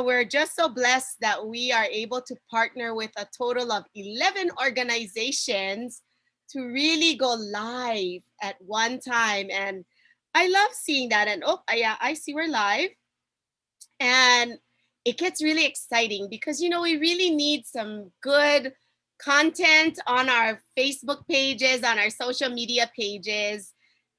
we're just so blessed that we are able to partner with a total of 11 organizations to really go live at one time. And I love seeing that. And oh, yeah, I see we're live. And it gets really exciting because, we really need some good content on our Facebook pages, on our social media pages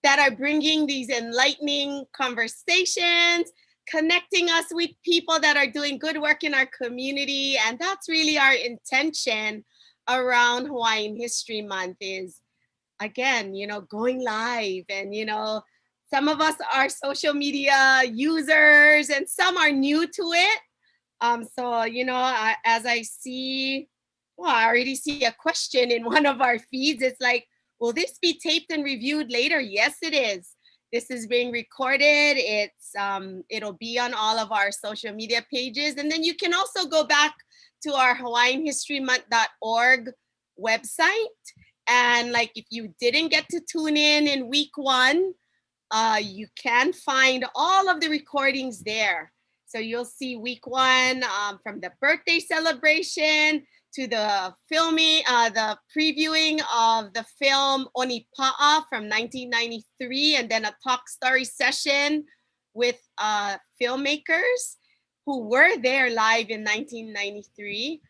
that are bringing these enlightening conversations, connecting us with people that are doing good work in our community. And that's really our intention around Hawaiian History Month is, again, going live. And, some of us are social media users and some are new to it. So, as I see, well, I already see a question in one of our feeds. It's like, will this be taped and reviewed later? Yes, it is. This is being recorded. It'll be on all of our social media pages. And then you can also go back to our HawaiianHistoryMonth.org website. And like, if you didn't get to tune in week 1, you can find all of the recordings there. So you'll see week 1 from the birthday celebration to the filming, the previewing of the film Onipa'a from 1993, and then a talk story session with filmmakers who were there live in 1993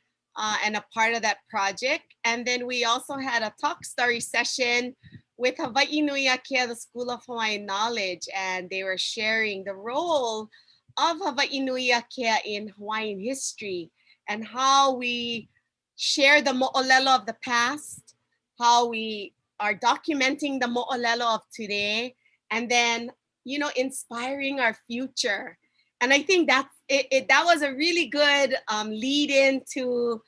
and a part of that project. And then we also had a talk story session with Hawaii Nui Akea, the School of Hawaiian Knowledge, and they were sharing the role of Hawaii Nui Akea in Hawaiian history and how we share the mo'olelo of the past, how we are documenting the mo'olelo of today, and then, inspiring our future. And I think that was a really good lead into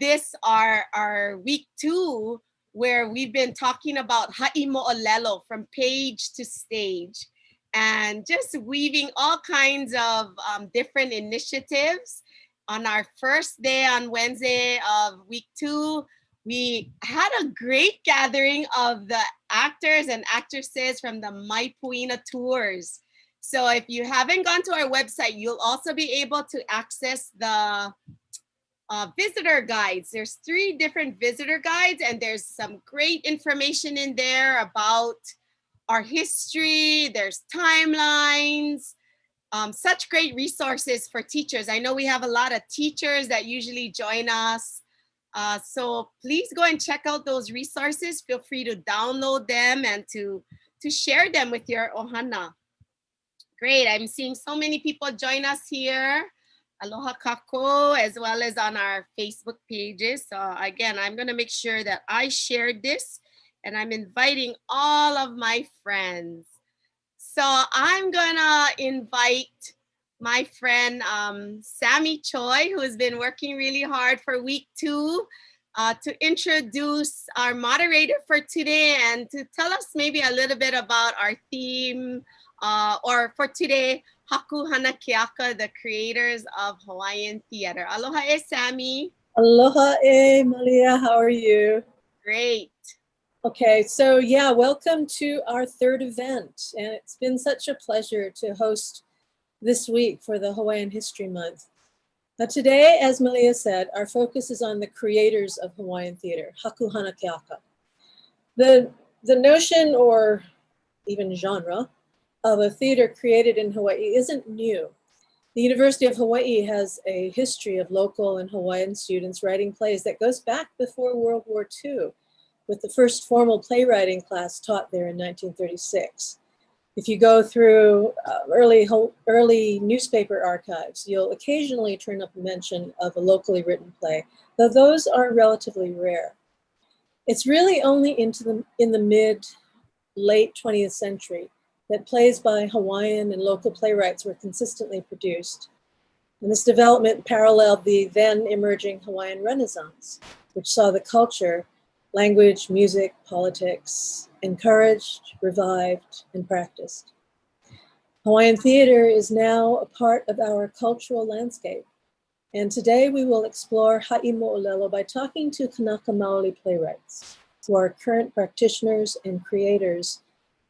this, our week 2, where we've been talking about ha'i mo'olelo from page to stage and just weaving all kinds of different initiatives. On our first day on Wednesday of week 2, we had a great gathering of the actors and actresses from the Maipuina tours. So if you haven't gone to our website, you'll also be able to access the visitor guides. There's 3 different visitor guides, and there's some great information in there about our history. There's timelines, such great resources for teachers. I know we have a lot of teachers that usually join us. So please go and check out those resources. Feel free to download them and to share them with your ohana. Great, I'm seeing so many people join us here. Aloha kako, as well as on our Facebook pages. So again, I'm gonna make sure that I shared this and I'm inviting all of my friends. So I'm gonna invite my friend Sammy Choi, who has been working really hard for week 2, to introduce our moderator for today and to tell us maybe a little bit about our theme, or for today, Haku, Hana, Keaka, the creators of Hawaiian theater. Aloha Sammy. Aloha Malia, how are you? Great. Okay, so yeah, welcome to our 3rd event. And it's been such a pleasure to host this week for the Hawaiian History Month. Now today, as Malia said, our focus is on the creators of Hawaiian theater, Haku, Hana, Keaka. The notion, or even genre, of a theater created in Hawaii isn't new. The University of Hawaii has a history of local and Hawaiian students writing plays that goes back before World War II, with the first formal playwriting class taught there in 1936. If you go through early newspaper archives, you'll occasionally turn up a mention of a locally written play, though those are relatively rare. It's really only in the late 20th century that plays by Hawaiian and local playwrights were consistently produced. And this development paralleled the then emerging Hawaiian Renaissance, which saw the culture, language, music, politics, encouraged, revived, and practiced. Hawaiian theater is now a part of our cultural landscape. And today we will explore ha'i mo'olelo by talking to Kanaka Maoli playwrights, who are current practitioners and creators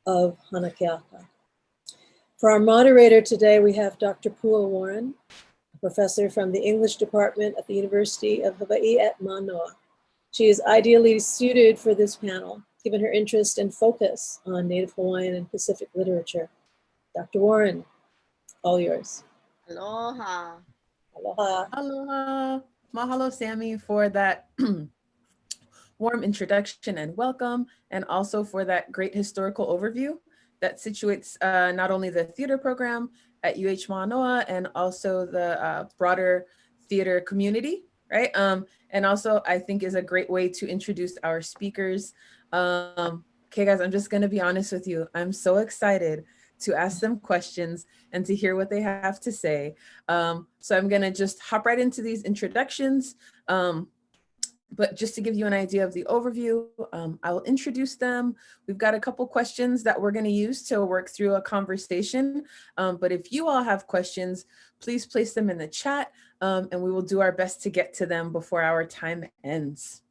of Hana Keaka. For our moderator today, we have Dr. Pua Warren, a professor from the English department at the University of Hawaii at Manoa. She is ideally suited for this panel, given her interest and focus on Native Hawaiian and Pacific literature. Dr. Warren, all yours. Aloha. Aloha. Aloha. Mahalo, Sammy, for that warm introduction and welcome, and also for that great historical overview that situates not only the theater program at UH Manoa and also the broader theater community, right? And also I think is a great way to introduce our speakers. Okay, guys, I'm just gonna be honest with you. I'm so excited to ask them questions and to hear what they have to say. So I'm gonna just hop right into these introductions. But just to give you an idea of the overview, I will introduce them. We've got a couple questions that we're going to use to work through a conversation. But if you all have questions, please place them in the chat and we will do our best to get to them before our time ends.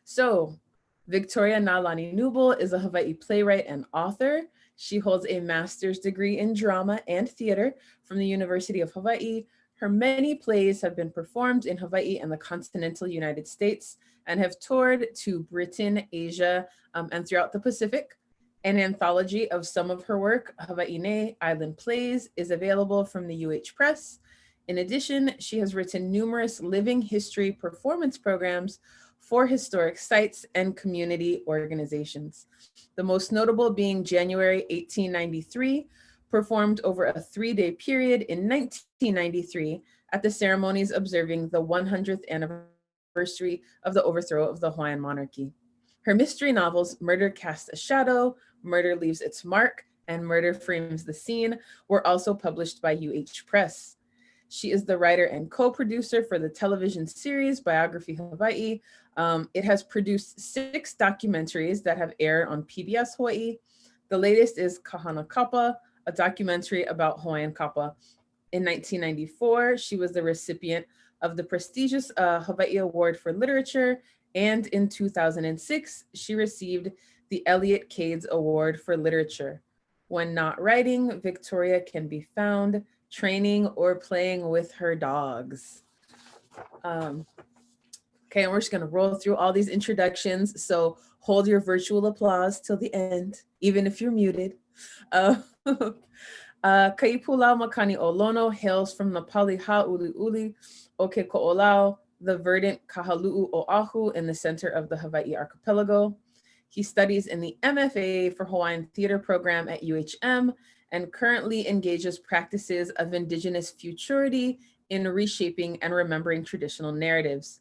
So Victoria Nalani Kneubuhl is a Hawaii playwright and author. She holds a master's degree in drama and theater from the University of Hawaii. Her many plays have been performed in Hawaii and the continental United States and have toured to Britain, Asia, and throughout the Pacific. An anthology of some of her work, Hawaiian Island Plays, is available from the UH Press. In addition, she has written numerous living history performance programs for historic sites and community organizations. The most notable being January 1893, performed over a 3-day period in 1993 at the ceremonies observing the 100th anniversary of the overthrow of the Hawaiian monarchy. Her mystery novels, Murder Casts a Shadow, Murder Leaves Its Mark, and Murder Frames the Scene, were also published by UH Press. She is the writer and co-producer for the television series Biography Hawaii. It has produced 6 documentaries that have aired on PBS Hawaii. The latest is Kahana Kapa, a documentary about Hawaiian kapa. In 1994, she was the recipient of the prestigious Hawaii Award for Literature, and in 2006, she received the Elliott Cades Award for Literature. When not writing, Victoria can be found training or playing with her dogs. Okay, and we're just gonna roll through all these introductions, so hold your virtual applause till the end, even if you're muted. Kaipulao Makani Olono hails from the Pali Ha'uli'uli o ke Ko'olau, the verdant Kahalu'u Oahu in the center of the Hawaii archipelago. He studies in the MFA for Hawaiian Theater program at UHM and currently engages practices of Indigenous futurity in reshaping and remembering traditional narratives.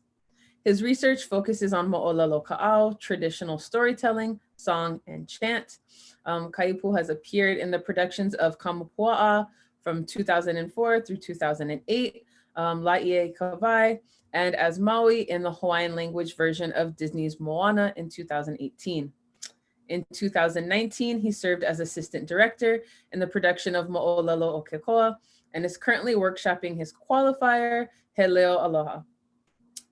His research focuses on mo'olelo ka'au, traditional storytelling, song, and chant. Kaipu has appeared in the productions of Kamapua'a from 2004 through 2008, Laie Kawai, and as Maui in the Hawaiian language version of Disney's Moana in 2018. In 2019, he served as assistant director in the production of Mo'olelo o Kekoa and is currently workshopping his qualifier, He Leo Aloha.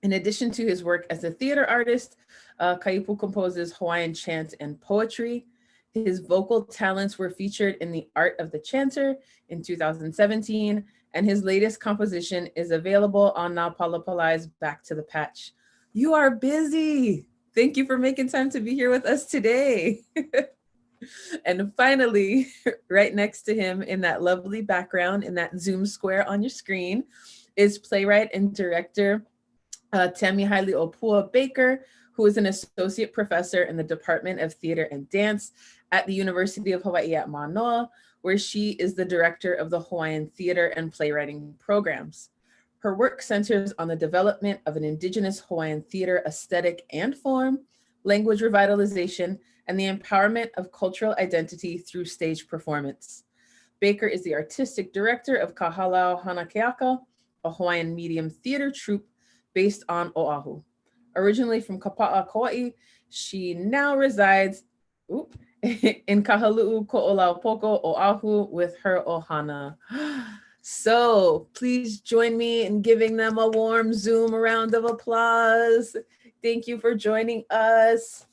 In addition to his work as a theater artist, Kaipu composes Hawaiian chant and poetry. His vocal talents were featured in The Art of the Chanter in 2017, and his latest composition is available on Na Palapalai's Back to the Patch. You are busy. Thank you for making time to be here with us today. And finally, right next to him in that lovely background, in that Zoom square on your screen, is playwright and director Tami Haili Opua Baker, who is an associate professor in the Department of Theater and Dance at the University of Hawaii at Manoa, where she is the director of the Hawaiian Theater and Playwriting programs. Her work centers on the development of an Indigenous Hawaiian theater aesthetic and form, language revitalization, and the empowerment of cultural identity through stage performance. Baker is the artistic director of Kahalau Hana Keaka, a Hawaiian medium theater troupe based on Oahu. Originally from Kapa'a, Kauai, she now resides in Kahalu'u Ko'olau Poko, Oahu with her ohana. So please join me in giving them a warm Zoom round of applause. Thank you for joining us.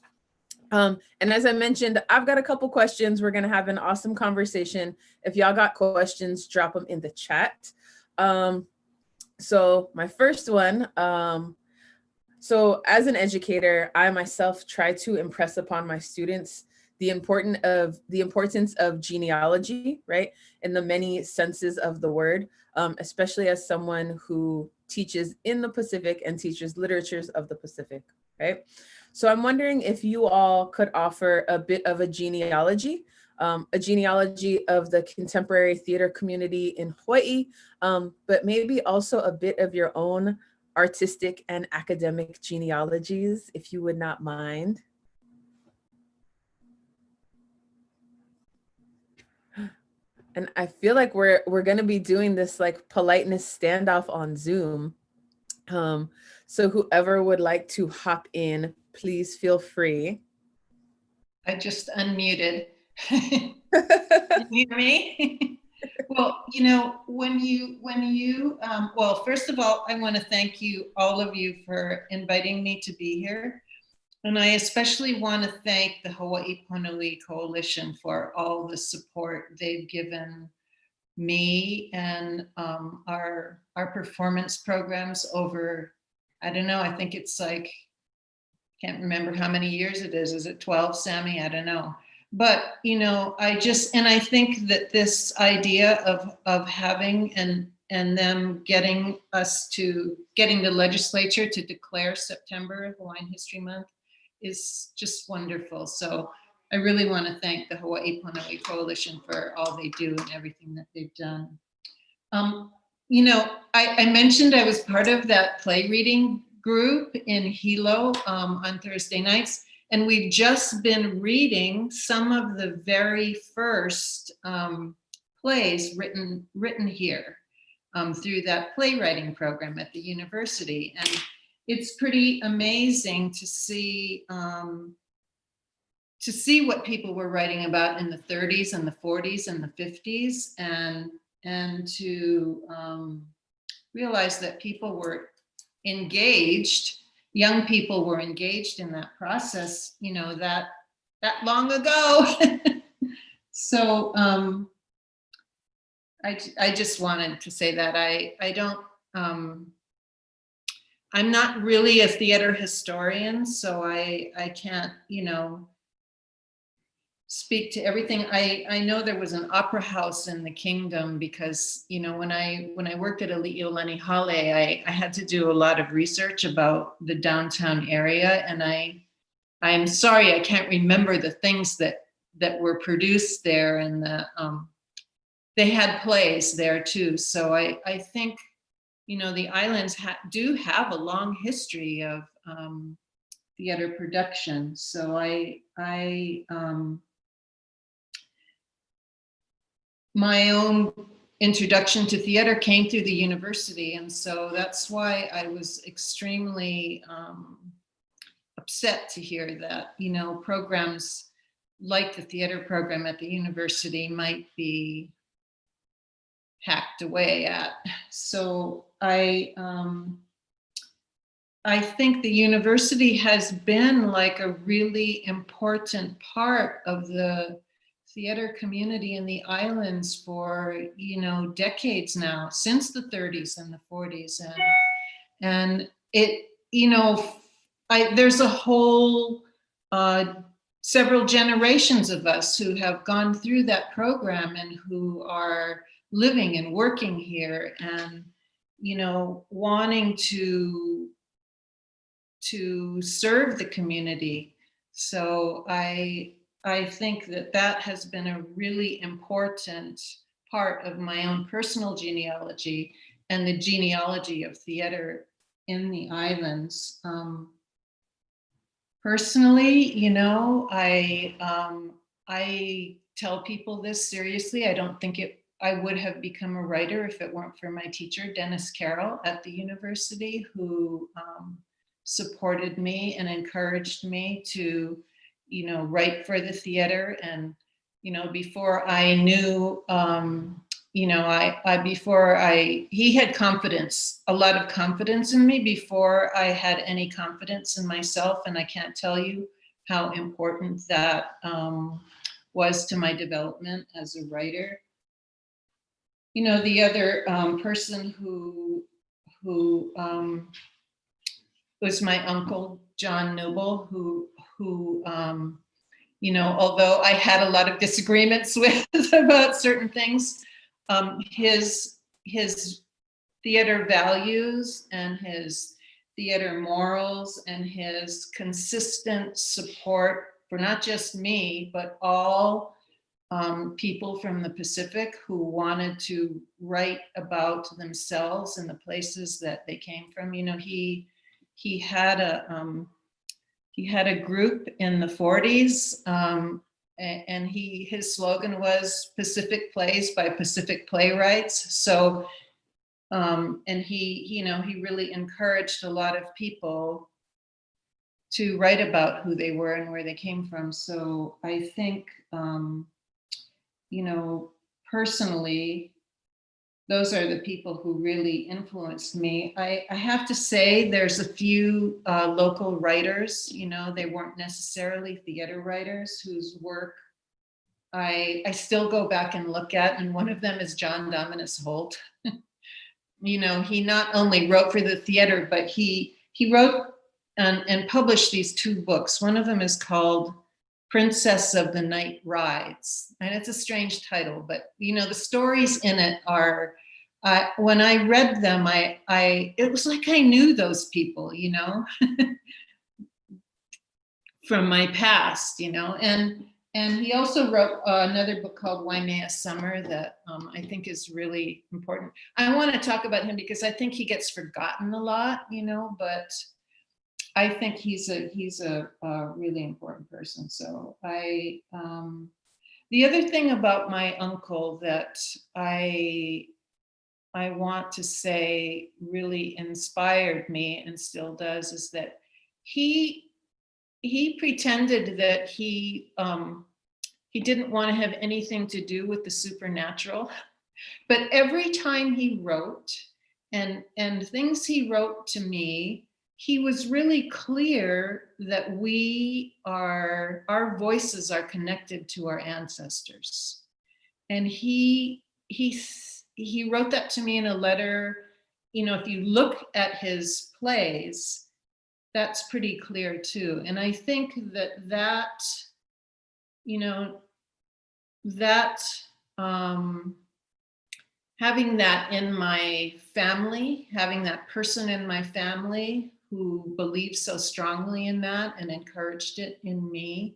And as I mentioned, I've got a couple questions. We're gonna have an awesome conversation. If y'all got questions, drop them in the chat. So my first one, so as an educator, I myself try to impress upon my students the importance of genealogy, right? In the many senses of the word, especially as someone who teaches in the Pacific and teaches literatures of the Pacific, right? So I'm wondering if you all could offer a bit of a genealogy of the contemporary theater community in Hawaii, but maybe also a bit of your own artistic and academic genealogies, if you would not mind. And I feel like we're going to be doing this like politeness standoff on Zoom. So whoever would like to hop in, please feel free. I just unmuted. You hear me? Well, you know, well, first of all, I want to thank you, all of you, for inviting me to be here. And I especially want to thank the Hawaii Punalii Coalition for all the support they've given me and our performance programs over, I don't know, I think it's like, can't remember how many years it is. Is it 12, Sammy? I don't know. But, you know, I think that this idea of having and them getting the legislature to declare September Hawaiian History Month is just wonderful. So I really want to thank the Hawaii Punalii Coalition for all they do and everything that they've done. You know, I mentioned I was part of that play reading group in Hilo on Thursday nights, and we've just been reading some of the very first plays written here through that playwriting program at the university, and it's pretty amazing to see what people were writing about in the 30s and the 40s and the 50s, and to realize that people were engaged, young people were engaged in that process, you know, that long ago. So I just wanted to say that I don't, I'm not really a theater historian, so I can't, you know, speak to everything. I know there was an opera house in the kingdom because, you know, when I worked at Ali'iolani Hale, I had to do a lot of research about the downtown area, and I'm sorry I can't remember the things that were produced there, and they had plays there too. So I think, you know, the islands do have a long history of theater production. So my own introduction to theater came through the university, and so that's why I was extremely upset to hear that, you know, programs like the theater program at the university might be hacked away at. So I think the university has been like a really important part of the theater community in the islands for, you know, decades now, since the 30s and the 40s, and it, you know, there's a whole several generations of us who have gone through that program and who are living and working here, and, you know, wanting to serve the community. So I think that has been a really important part of my own personal genealogy and the genealogy of theater in the islands. Personally, you know, I tell people this seriously. I don't think I would have become a writer if it weren't for my teacher, Dennis Carroll, at the university, who supported me and encouraged me to, you know, write for the theater. And, you know, before I knew, you know, he had confidence, a lot of confidence in me before I had any confidence in myself. And I can't tell you how important that was to my development as a writer. the other person who was my uncle, John Kneubuhl, who although I had a lot of disagreements with about certain things, his theater values and his theater morals and his consistent support for not just me, but all people from the Pacific who wanted to write about themselves and the places that they came from. He had a group in the 40s, and his slogan was Pacific Plays by Pacific Playwrights. So, and he really encouraged a lot of people to write about who they were and where they came from. So I think, personally, those are the people who really influenced me. I have to say there's a few local writers, they weren't necessarily theater writers whose work I still go back and look at. And one of them is John Dominus Holt. He not only wrote for the theater, but he wrote and published these 2 books. One of them is called Princess of the Night Rides. And it's a strange title, but the stories in it are, when I read them, it was like I knew those people, from my past, and he also wrote another book called Waimea Summer that I think is really important. I want to talk about him because I think he gets forgotten a lot, but I think he's a really important person. So the other thing about my uncle that I want to say really inspired me and still does is that he pretended that he didn't want to have anything to do with the supernatural, but every time he wrote and things he wrote to me, he was really clear that our voices are connected to our ancestors. And he wrote that to me in a letter. If you look at his plays, that's pretty clear too. And I think that having that in my family, having that person in my family who believes so strongly in that and encouraged it in me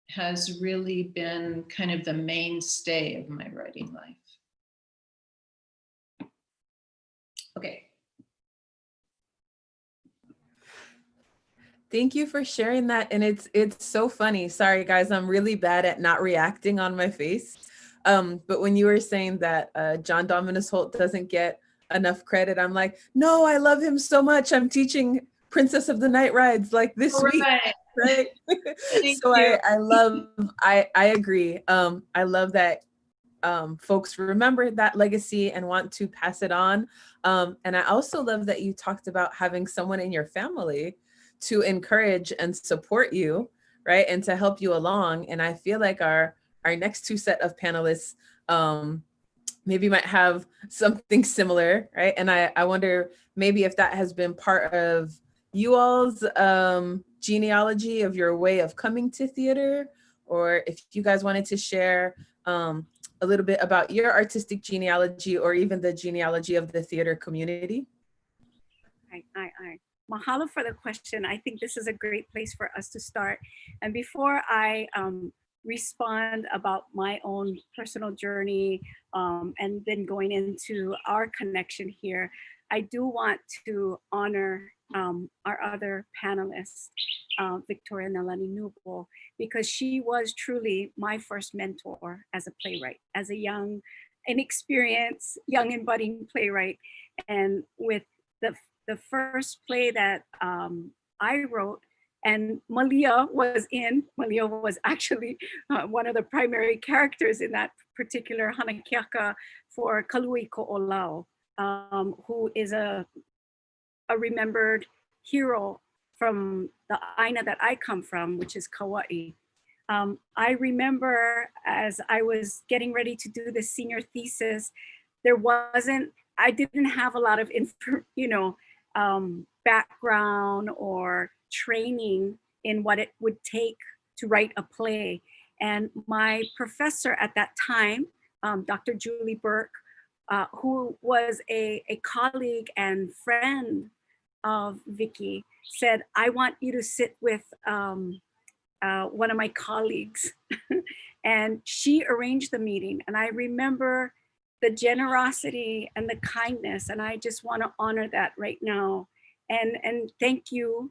has really been kind of the mainstay of my writing life. Okay. Thank you for sharing that. And it's so funny. Sorry, guys, I'm really bad at not reacting on my face. But when you were saying that John Dominus Holt doesn't get enough credit, I'm like, no, I love him so much. I'm teaching Princess of the Night Rides like this week. Right. So I agree. I love that folks remember that legacy and want to pass it on. And I also love that you talked about having someone in your family to encourage and support you, right? And to help you along. And I feel like our next 2 set of panelists maybe might have something similar, right? And I wonder maybe if that has been part of you all's genealogy of your way of coming to theater, or if you guys wanted to share a little bit about your artistic genealogy or even the genealogy of the theater community. Mahalo for the question. I think this is a great place for us to start. And before I respond about my own personal journey and then going into our connection here, I do want to honor our other panelists, Victoria Nalani Kneubuhl, because she was truly my first mentor as a playwright, as a young, inexperienced, young and budding playwright. And with the first play that I wrote, and Malia was actually one of the primary characters in that particular Hana Keaka for Kalui Ko'olau, who is a remembered hero from the Aina that I come from, which is Kauai. I remember as I was getting ready to do the senior thesis, I didn't have a lot of background or training in what it would take to write a play. And my professor at that time, Dr. Julie Burke, who was a colleague and friend of Vicky, said, I want you to sit with one of my colleagues. And she arranged the meeting. And I remember the generosity and the kindness, and I just want to honor that right now. And thank you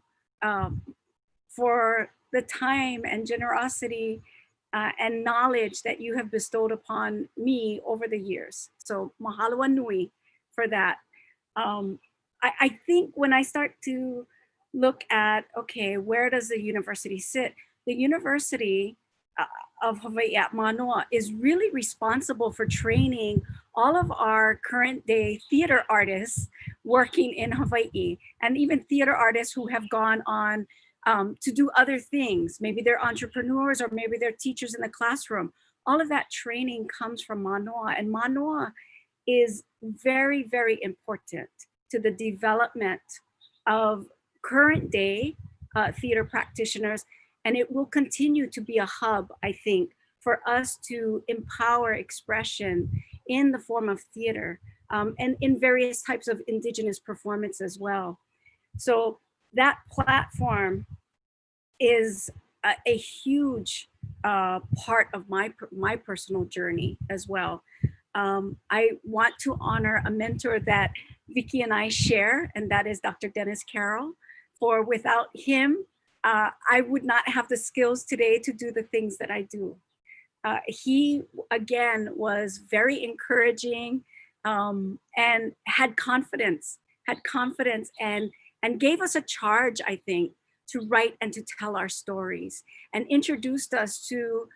for the time and generosity and knowledge that you have bestowed upon me over the years. So mahalo nui for that. I think when I start to look at, okay, where does the university sit? The University of Hawaii at Manoa is really responsible for training all of our current day theater artists working in Hawaii, and even theater artists who have gone on to do other things. Maybe they're entrepreneurs, or maybe they're teachers in the classroom. All of that training comes from Manoa, and Manoa is very, very important to the development of current day theater practitioners. And it will continue to be a hub, I think, for us to empower expression in the form of theater and in various types of indigenous performance as well. So that platform is a huge part of my personal journey as well. I want to honor a mentor that Vicky and I share, and that is Dr. Dennis Carroll. For without him, I would not have the skills today to do the things that I do. He, again, was very encouraging and had confidence and gave us a charge, I think, to write and to tell our stories, and introduced us to,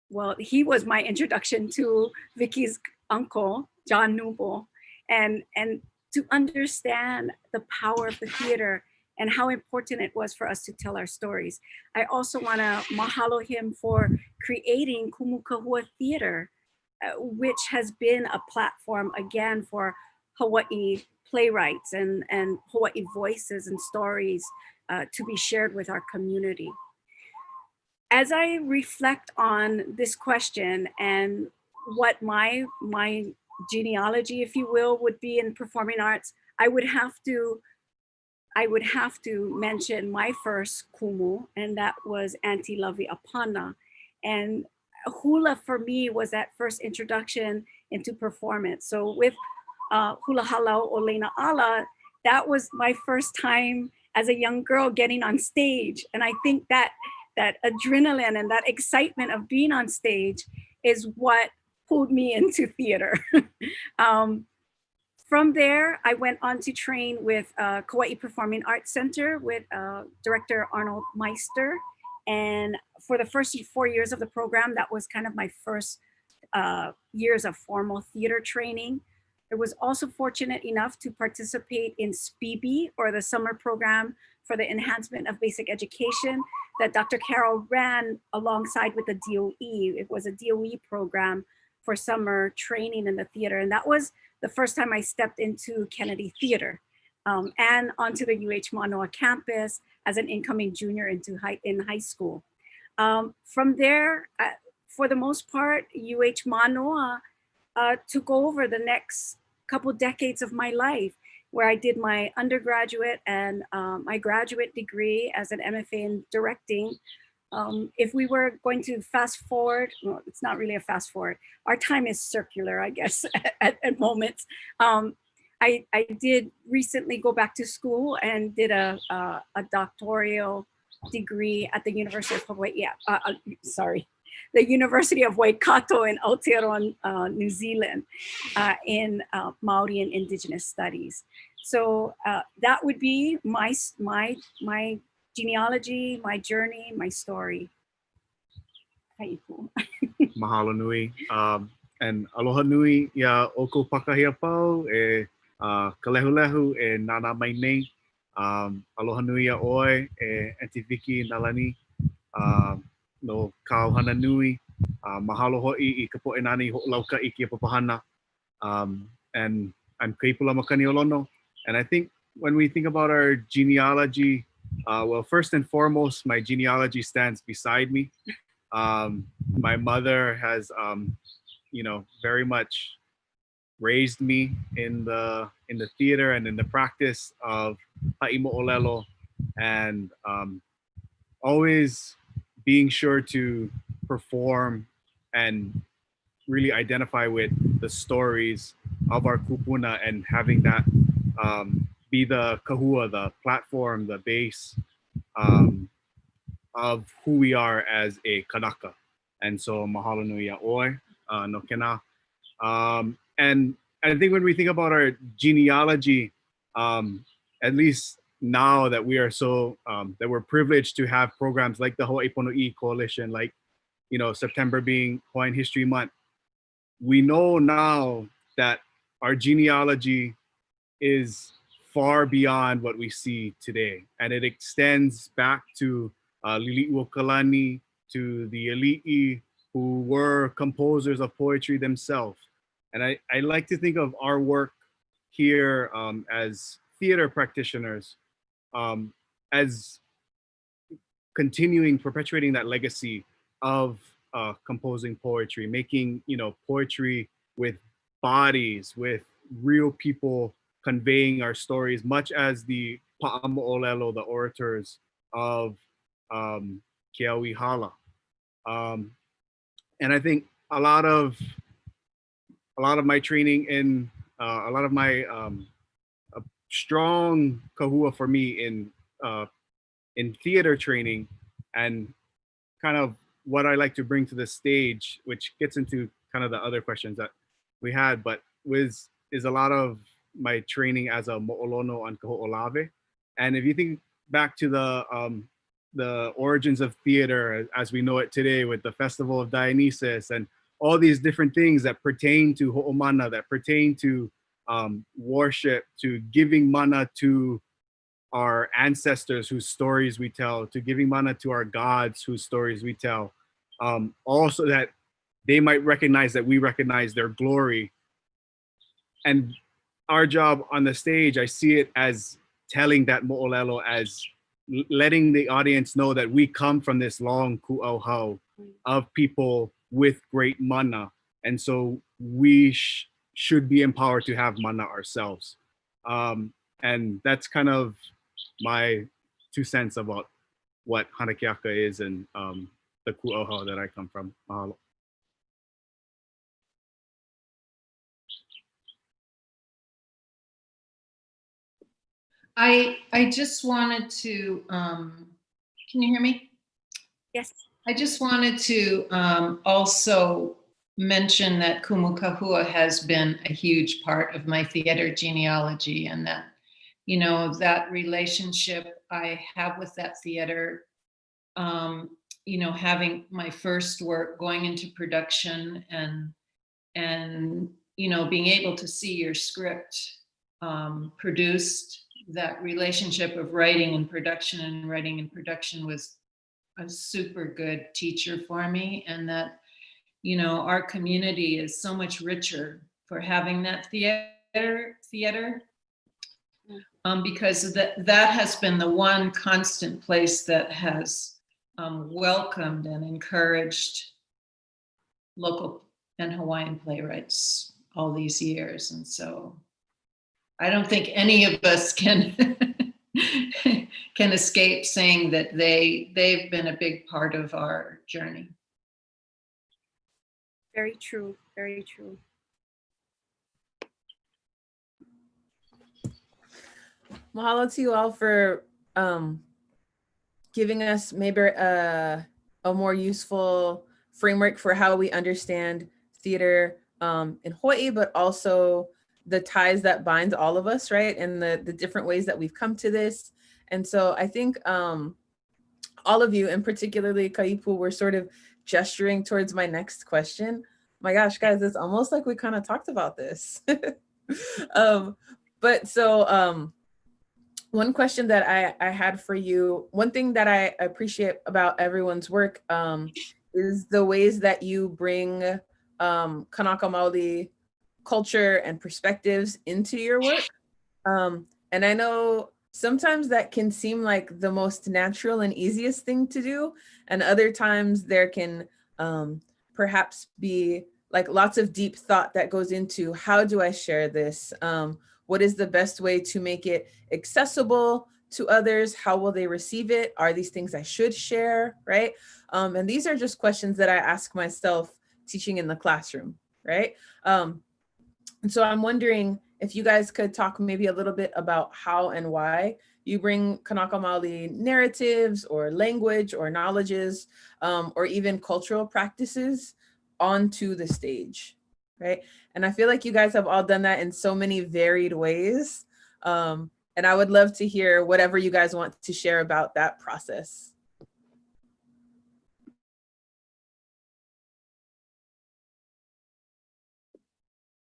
well, he was my introduction to Vicky's uncle, John Kneubuhl, and to understand the power of the theater and how important it was for us to tell our stories. I also want to mahalo him for creating Kumu Kahua Theater, which has been a platform, again, for Hawaii playwrights and Hawaii voices and stories to be shared with our community. As I reflect on this question and what my genealogy, if you will, would be in performing arts, I would have to mention my first kumu, and that was Auntie Lovey Apana. And hula for me was that first introduction into performance. So with Hula Halau Olena Ala, that was my first time as a young girl getting on stage. And I think that adrenaline and that excitement of being on stage is what pulled me into theater. From there, I went on to train with Kauai Performing Arts Center with director Arnold Meister. And for the first 4 years of the program, that was kind of my first years of formal theater training. I was also fortunate enough to participate in SPEB, or the summer program for the enhancement of basic education, that Dr. Carroll ran alongside with the DOE. It was a DOE program for summer training in the theater. And that was the first time I stepped into Kennedy Theater and onto the UH Manoa campus as an incoming junior in high school. From there, for the most part, UH Manoa took over the next couple decades of my life, where I did my undergraduate and my graduate degree as an MFA in directing. If we were going to fast forward, well, it's not really a fast forward. Our time is circular, I guess, at moments. I did recently go back to school and did a doctoral degree at the University of Hawaii. The University of Waikato in Aotearoa, New Zealand, in Maori and Indigenous Studies. So that would be my genealogy, my journey, my story. Mahalo nui. And aloha nui ia oko pakahia pau e kalehulehu e nana mai nei. Aloha nui ia oi e Auntie Vicky Nalani. No kau hana nui. Mahalo hoi I ka poʻenani hoʻolauka I kia papahana. And I'm Keipula Makaniolono. And I think when we think about our genealogy, well, first and foremost, my genealogy stands beside me. My mother has, very much raised me in the theater and in the practice of Haimo'olelo, and always being sure to perform and really identify with the stories of our kupuna, and having that be the kahua, the platform, the base of who we are as a kanaka. And so mahalo nui a oi, no kena. And I think when we think about our genealogy, at least now that we are so that we're privileged to have programs like the Hawaii Pono'i Coalition, like September being Hawaiian History Month, we know now that our genealogy is far beyond what we see today, and it extends back to Lili'u Kalani, to the Ali'i, who were composers of poetry themselves. And I like to think of our work here as theater practitioners as continuing, perpetuating that legacy of composing poetry, making poetry with bodies, with real people conveying our stories, much as the Pa'amo'olelo, the orators of Keawi Hala. And I think a lot of my training in a lot of my a strong kahua for me in theater training, and kind of what I like to bring to the stage, which gets into kind of the other questions that we had, but is a lot of my training as a mo'olono on Kaho'olawe. And if you think back to the origins of theater as we know it today, with the Festival of Dionysus and all these different things that pertain to ho'omana, that pertain to worship, to giving mana to our ancestors whose stories we tell, to giving mana to our gods whose stories we tell, also that they might recognize that we recognize their glory. And our job on the stage, I see it as telling that mo'olelo, as letting the audience know that we come from this long ku'auhau of people with great mana. And so we should be empowered to have mana ourselves. And that's kind of my 2 cents about what Hana Keaka is, and the ku'auhau that I come from. Mahalo. I just wanted to, can you hear me? Yes. I just wanted to also mention that Kumu Kahua has been a huge part of my theater genealogy, and that, that relationship I have with that theater, having my first work going into production, and being able to see your script produced. That relationship of writing and production was a super good teacher for me, and that our community is so much richer for having that theater because that has been the one constant place that has welcomed and encouraged local and Hawaiian playwrights all these years. And so I don't think any of us can escape saying that they've been a big part of our journey. Very true. Very true. Mahalo to you all for giving us maybe a more useful framework for how we understand theater in Hawaii, but also the ties that bind all of us, right? And the different ways that we've come to this. And so I think all of you, and particularly Kaipu, were sort of gesturing towards my next question. My gosh, guys, it's almost like we kind of talked about this. But so one question that I had for you, one thing that I appreciate about everyone's work is the ways that you bring Kanaka Maoli culture and perspectives into your work. And I know sometimes that can seem like the most natural and easiest thing to do. And other times there can perhaps be like lots of deep thought that goes into, how do I share this? What is the best way to make it accessible to others? How will they receive it? Are these things I should share, right? And these are just questions that I ask myself teaching in the classroom, right? And so I'm wondering if you guys could talk maybe a little bit about how and why you bring Kanaka Maoli narratives or language or knowledges or even cultural practices onto the stage, right? And I feel like you guys have all done that in so many varied ways. And I would love to hear whatever you guys want to share about that process.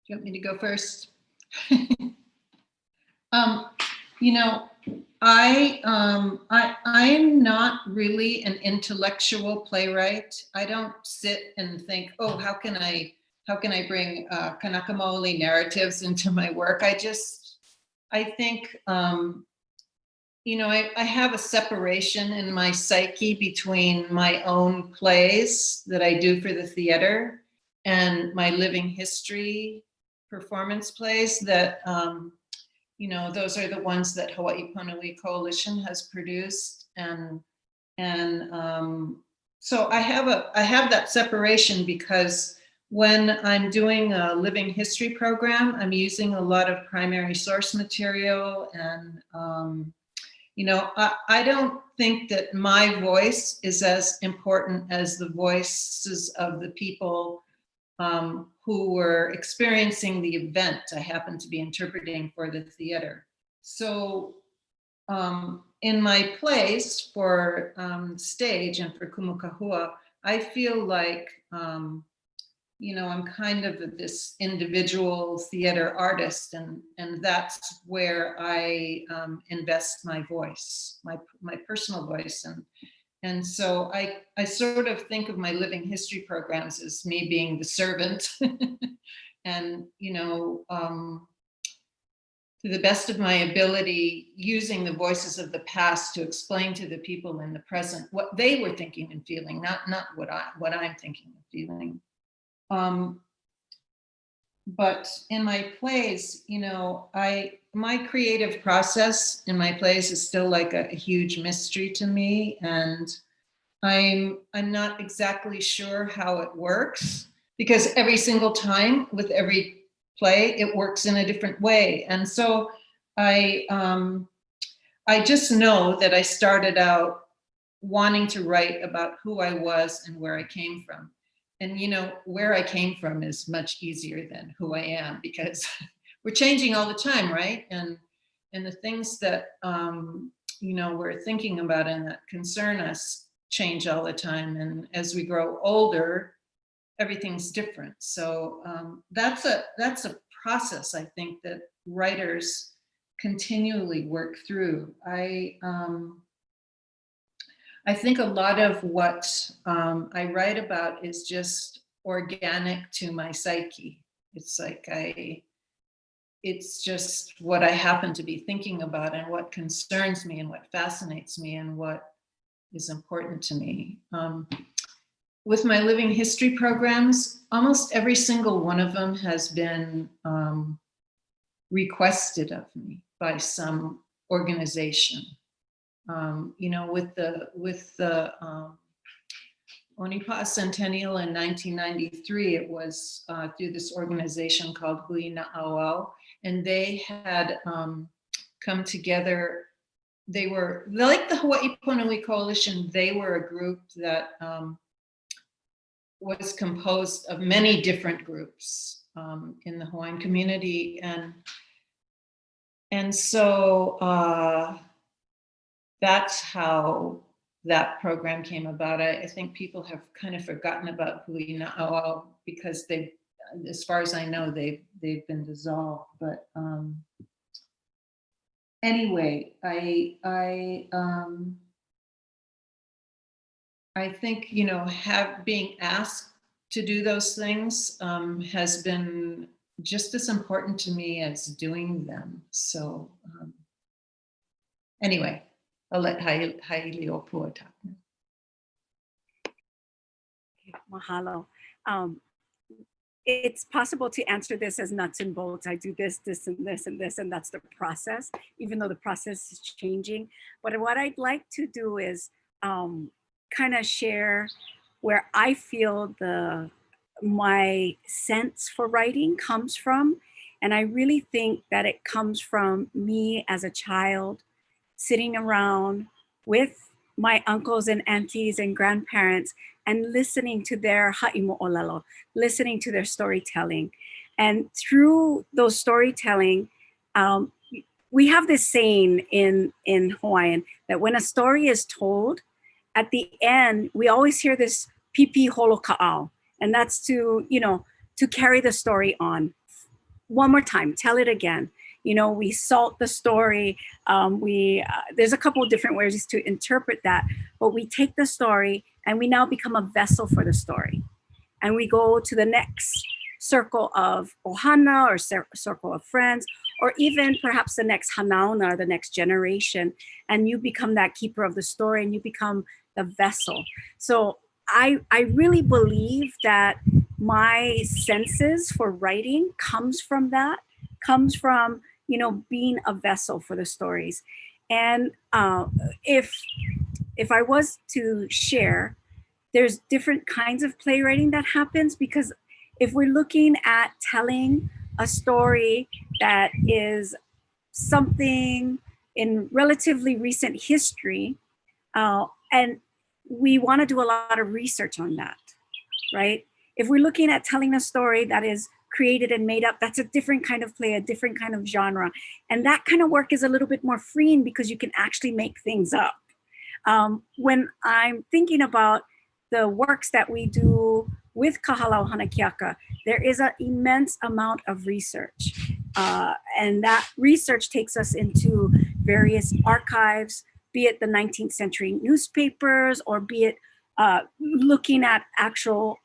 Do you want me to go first? You know, I'm not really an intellectual playwright. I don't sit and think, oh, how can I bring Kanaka Maoli narratives into my work? I think, you know, I have a separation in my psyche between my own plays that I do for the theater and my living history performance plays that, you know, those are the ones that Hawaii Punui Coalition has produced. So I have that separation because when I'm doing a living history program, I'm using a lot of primary source material. And, you know, I don't think that my voice is as important as the voices of the people who were experiencing the event I happen to be interpreting for the theater. So in my plays for stage and for Kumukahua, I feel like, you know, I'm kind of this individual theater artist, and that's where I invest my voice, my personal voice. And so I sort of think of my living history programs as me being the servant and, you know, to the best of my ability, using the voices of the past to explain to the people in the present what they were thinking and feeling, not what I'm thinking and feeling. But in my plays, you know, my creative process in my plays is still like a huge mystery to me, and I'm not exactly sure how it works, because every single time with every play, it works in a different way. And so I just know that I started out wanting to write about who I was and where I came from. And, you know, where I came from is much easier than who I am, because we're changing all the time, right? And the things that, you know, we're thinking about and that concern us change all the time. And as we grow older, everything's different. So that's a process, I think, that writers continually work through. I think a lot of what I write about is just organic to my psyche. It's like it's just what I happen to be thinking about and what concerns me and what fascinates me and what is important to me. With my living history programs, almost every single one of them has been requested of me by some organization. You know, with the Onipa'a Centennial in 1993, it was through this organization called Hui Na'auau, and they had come together. They were like the Hawaii Punui Coalition. They were a group that was composed of many different groups in the Hawaiian community, and so that's how that program came about. I think people have kind of forgotten about Hui Na'auau because they, as far as I know, they've been dissolved. But anyway, I think, you know, being asked to do those things has been just as important to me as doing them. So anyway, I'll let Haili opua talk now. Mahalo. It's possible to answer this as nuts and bolts. I do this, this, and this, and this, and that's the process, even though the process is changing. But what I'd like to do is kind of share where I feel my sense for writing comes from. And I really think that it comes from me as a child sitting around with my uncles and aunties and grandparents and listening to their ha'imo'olelo, listening to their storytelling. And through those storytelling, we have this saying in Hawaiian that when a story is told, at the end, we always hear this pipi holo ka'au, and that's to, to carry the story on. One more time, tell it again. We salt the story. There's a couple of different ways to interpret that, but we take the story and we now become a vessel for the story. And we go to the next circle of ohana or circle of friends, or even perhaps the next hanauna, the next generation, and you become that keeper of the story and you become the vessel. So I really believe that my senses for writing comes from that, comes from, being a vessel for the stories. And if I was to share, there's different kinds of playwriting that happens, because if we're looking at telling a story that is something in relatively recent history, and we want to do a lot of research on that, right? If we're looking at telling a story that is created and made up, that's a different kind of play, a different kind of genre. And that kind of work is a little bit more freeing because you can actually make things up. When I'm thinking about the works that we do with Kahalau Hana Keaka, there is an immense amount of research. And that research takes us into various archives, be it the 19th century newspapers, or be it looking at actual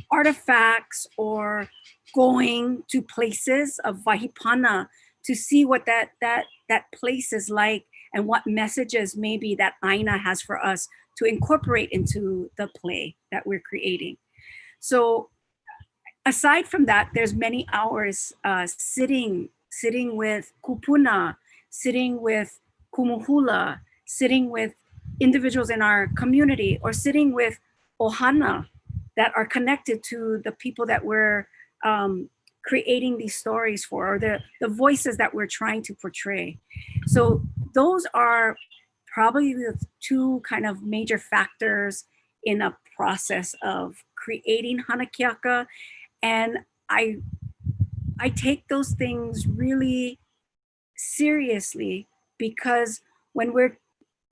artifacts, or going to places of Wahipana to see what that place is like and what messages maybe that Aina has for us to incorporate into the play that we're creating. So aside from that, there's many hours sitting with kupuna, sitting with kumuhula, sitting with individuals in our community, or sitting with ohana that are connected to the people that we're creating these stories for, or the voices that we're trying to portray. So those are probably the two kind of major factors in a process of creating Hana Keaka. And I take those things really seriously, because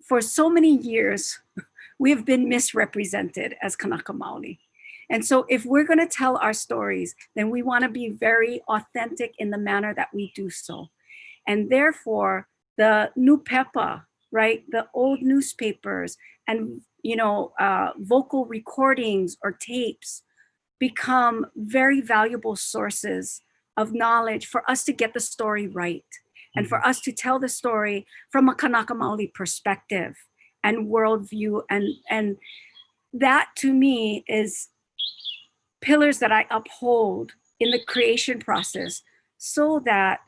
for so many years, we have been misrepresented as Kanaka Maoli. And so if we're going to tell our stories, then we want to be very authentic in the manner that we do so. And therefore, the nupepa, right, the old newspapers and, vocal recordings or tapes become very valuable sources of knowledge for us to get the story right, and for us to tell the story from a Kanaka Maoli perspective and worldview. And that to me is pillars that I uphold in the creation process, so that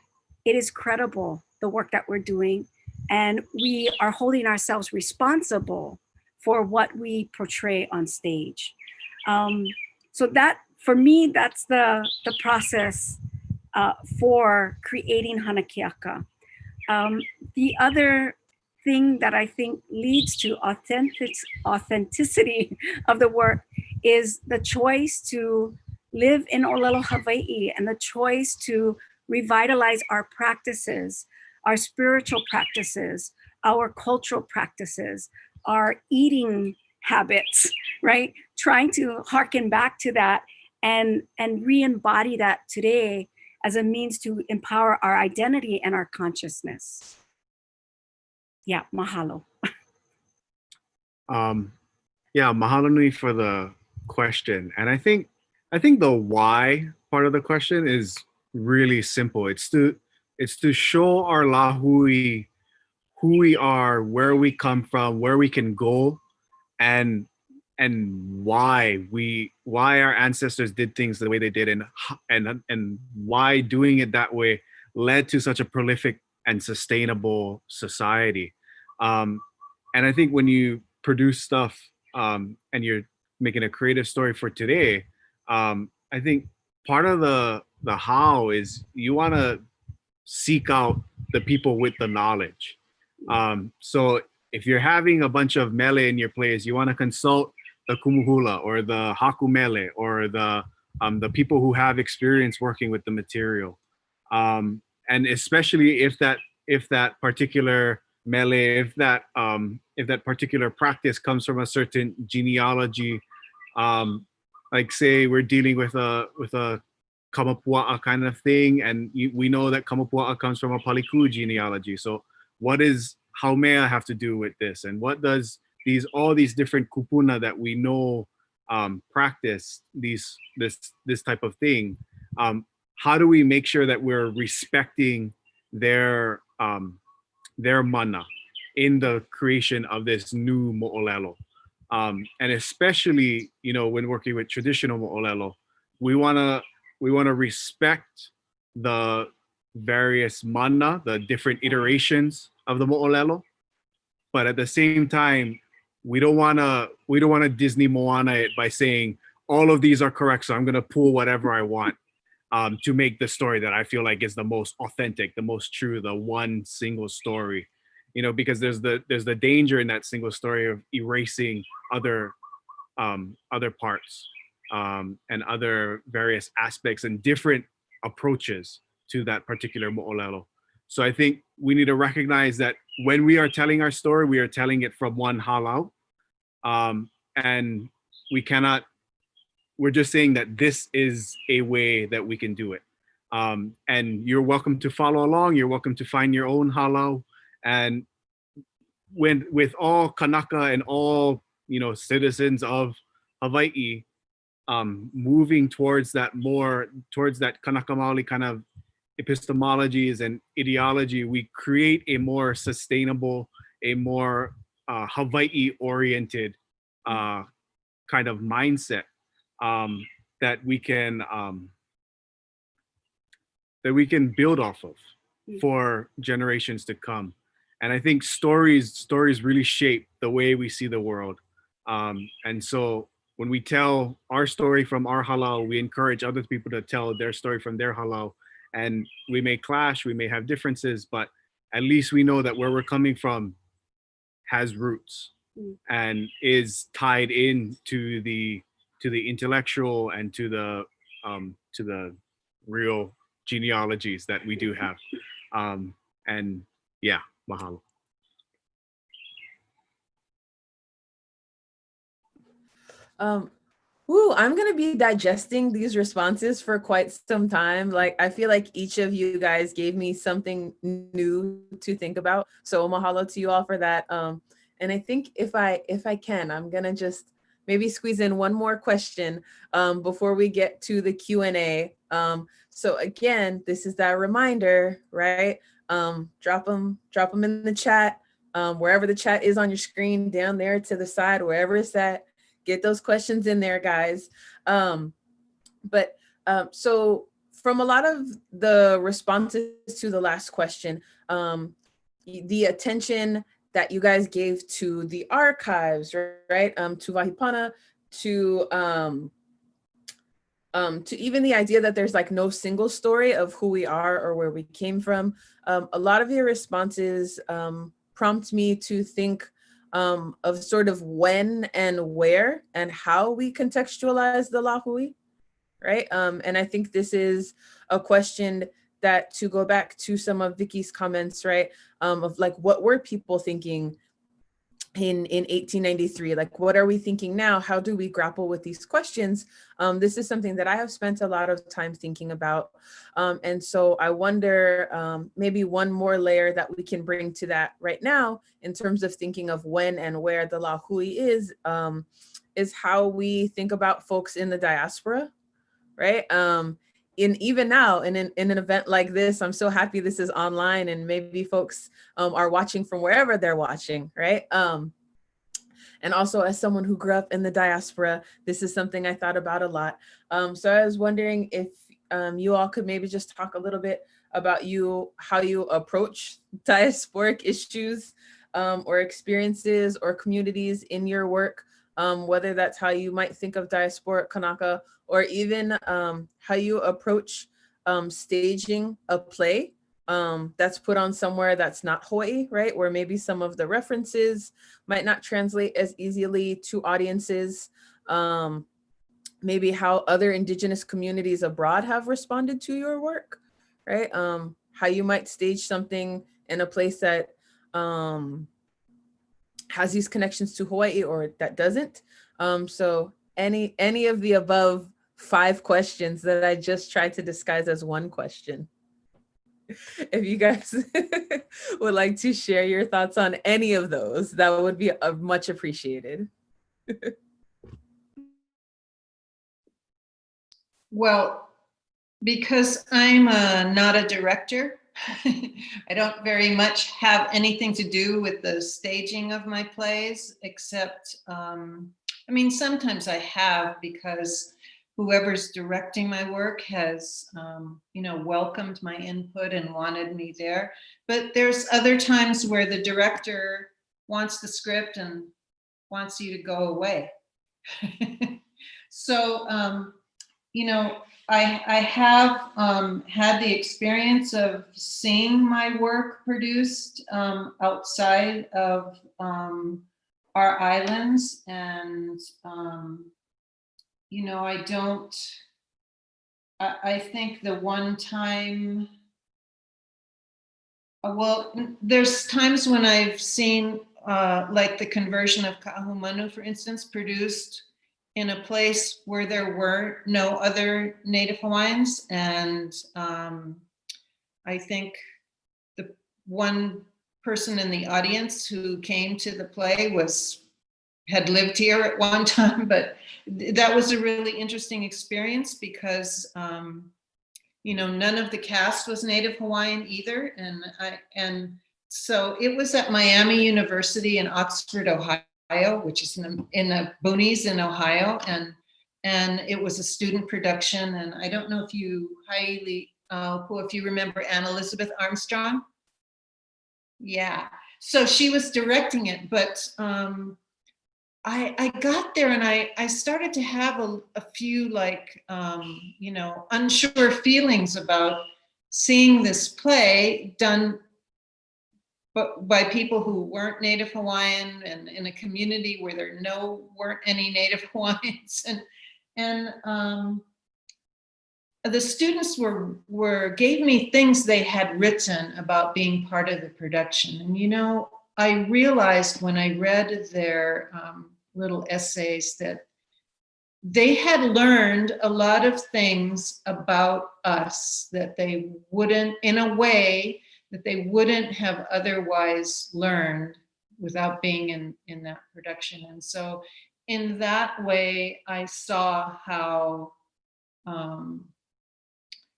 it is credible, the work that we're doing, and we are holding ourselves responsible for what we portray on stage. So that, for me, that's the process for creating Hana Keaka. The other thing that I think leads to authenticity of the work is the choice to live in Olelo, Hawaii, and the choice to revitalize our practices, our spiritual practices, our cultural practices, our eating habits, right? Trying to harken back to that and re-embody that today as a means to empower our identity and our consciousness. Yeah, mahalo. Yeah, mahalo nui for the question. And I think the why part of the question is really simple. It's to show our lahui who we are, where we come from, where we can go, and why our ancestors did things the way they did, and why doing it that way led to such a prolific and sustainable society. And I think when you produce stuff and you're making a creative story for today, I think part of the how is you want to seek out the people with the knowledge. So if you're having a bunch of mele in your plays, you want to consult the kumuhula or the haku mele or the people who have experience working with the material. And especially if that particular mele, if that particular practice comes from a certain genealogy, like say we're dealing with a kamapua kind of thing, and we know that kamapua comes from a paliku genealogy. So what does haumea have to do with this, and what does all these different kupuna that we know practice this type of thing? How do we make sure that we're respecting their mana in the creation of this new mo'olelo? And especially, when working with traditional mo'olelo, we wanna respect the various mana, the different iterations of the mo'olelo, but at the same time, we don't wanna Disney Moana it by saying all of these are correct, so I'm gonna pull whatever I want to make the story that I feel like is the most authentic, the most true, the one single story. Because there's the danger in that single story of erasing other parts and other various aspects and different approaches to that particular mo'olelo. So I think we need to recognize that when we are telling our story, we are telling it from one halau, and we're just saying that this is a way that we can do it. And you're welcome to follow along. You're welcome to find your own halau. And with all Kanaka and all citizens of Hawaii moving towards that Kanaka Maoli kind of epistemologies and ideology, we create a more sustainable, a more Hawaii oriented kind of mindset that we can build off of for generations to come. And I think stories really shape the way we see the world. And so when we tell our story from our halau, we encourage other people to tell their story from their halau. And we may clash, we may have differences, but at least we know that where we're coming from has roots and is tied in to the intellectual and to the real genealogies that we do have. And yeah, mahalo. I'm gonna be digesting these responses for quite some time. Like, I feel like each of you guys gave me something new to think about. So mahalo to you all for that. And I think if I can, I'm gonna just maybe squeeze in one more question before we get to the Q&A. So again, this is that reminder, right? Drop them in the chat, wherever the chat is on your screen, down there to the side, wherever it's at. Get those questions in there, guys. So from a lot of the responses to the last question, the attention that you guys gave to the archives, right? To Wahipana, to even the idea that there's like no single story of who we are or where we came from. A lot of your responses prompt me to think of sort of when and where and how we contextualize the lahui, right? And I think this is a question that, to go back to some of Vicky's comments, right? Of like, what were people thinking in 1893? Like, what are we thinking now? How do we grapple with these questions? This is something that I have spent a lot of time thinking about. And so I wonder maybe one more layer that we can bring to that right now in terms of thinking of when and where the lahui is how we think about folks in the diaspora, right? even now in an event like this, I'm so happy this is online and maybe folks are watching from wherever they're watching, right? And also as someone who grew up in the diaspora, this is something I thought about a lot. So I was wondering if you all could maybe just talk a little bit about how you approach diasporic issues or experiences or communities in your work, whether that's how you might think of diasporic Kanaka, or even how you approach staging a play that's put on somewhere that's not Hawaii, right? Where maybe some of the references might not translate as easily to audiences. Maybe how other indigenous communities abroad have responded to your work, right? How you might stage something in a place that has these connections to Hawaii or that doesn't. So any of the above 5 questions that I just tried to disguise as one question. If you guys would like to share your thoughts on any of those, that would be much appreciated. Well, because I'm not a director, I don't very much have anything to do with the staging of my plays, except, I mean, sometimes I have, because whoever's directing my work has, you know, welcomed my input and wanted me there. But there's other times where the director wants the script and wants you to go away. So, you know, I have had the experience of seeing my work produced outside of our islands, and you know, I think the one time, well, there's times when I've seen like the conversion of Ka'ahumanu, for instance, produced in a place where there were no other Native Hawaiians. And I think the one person in the audience who came to the play had lived here at one time, but that was a really interesting experience because, you know, none of the cast was Native Hawaiian either. And so it was at Miami University in Oxford, Ohio, which is in the boonies in Ohio, and it was a student production. And I don't know if you, Haili, if you remember Anne Elizabeth Armstrong. Yeah, so she was directing it, but I got there and I started to have a few like, you know, unsure feelings about seeing this play done by people who weren't Native Hawaiian and in a community where there weren't any Native Hawaiians. And the students gave me things they had written about being part of the production. And, you know, I realized when I read their little essays that they had learned a lot of things about us that they wouldn't, in a way, that they wouldn't have otherwise learned without being in that production. And so in that way, I saw how,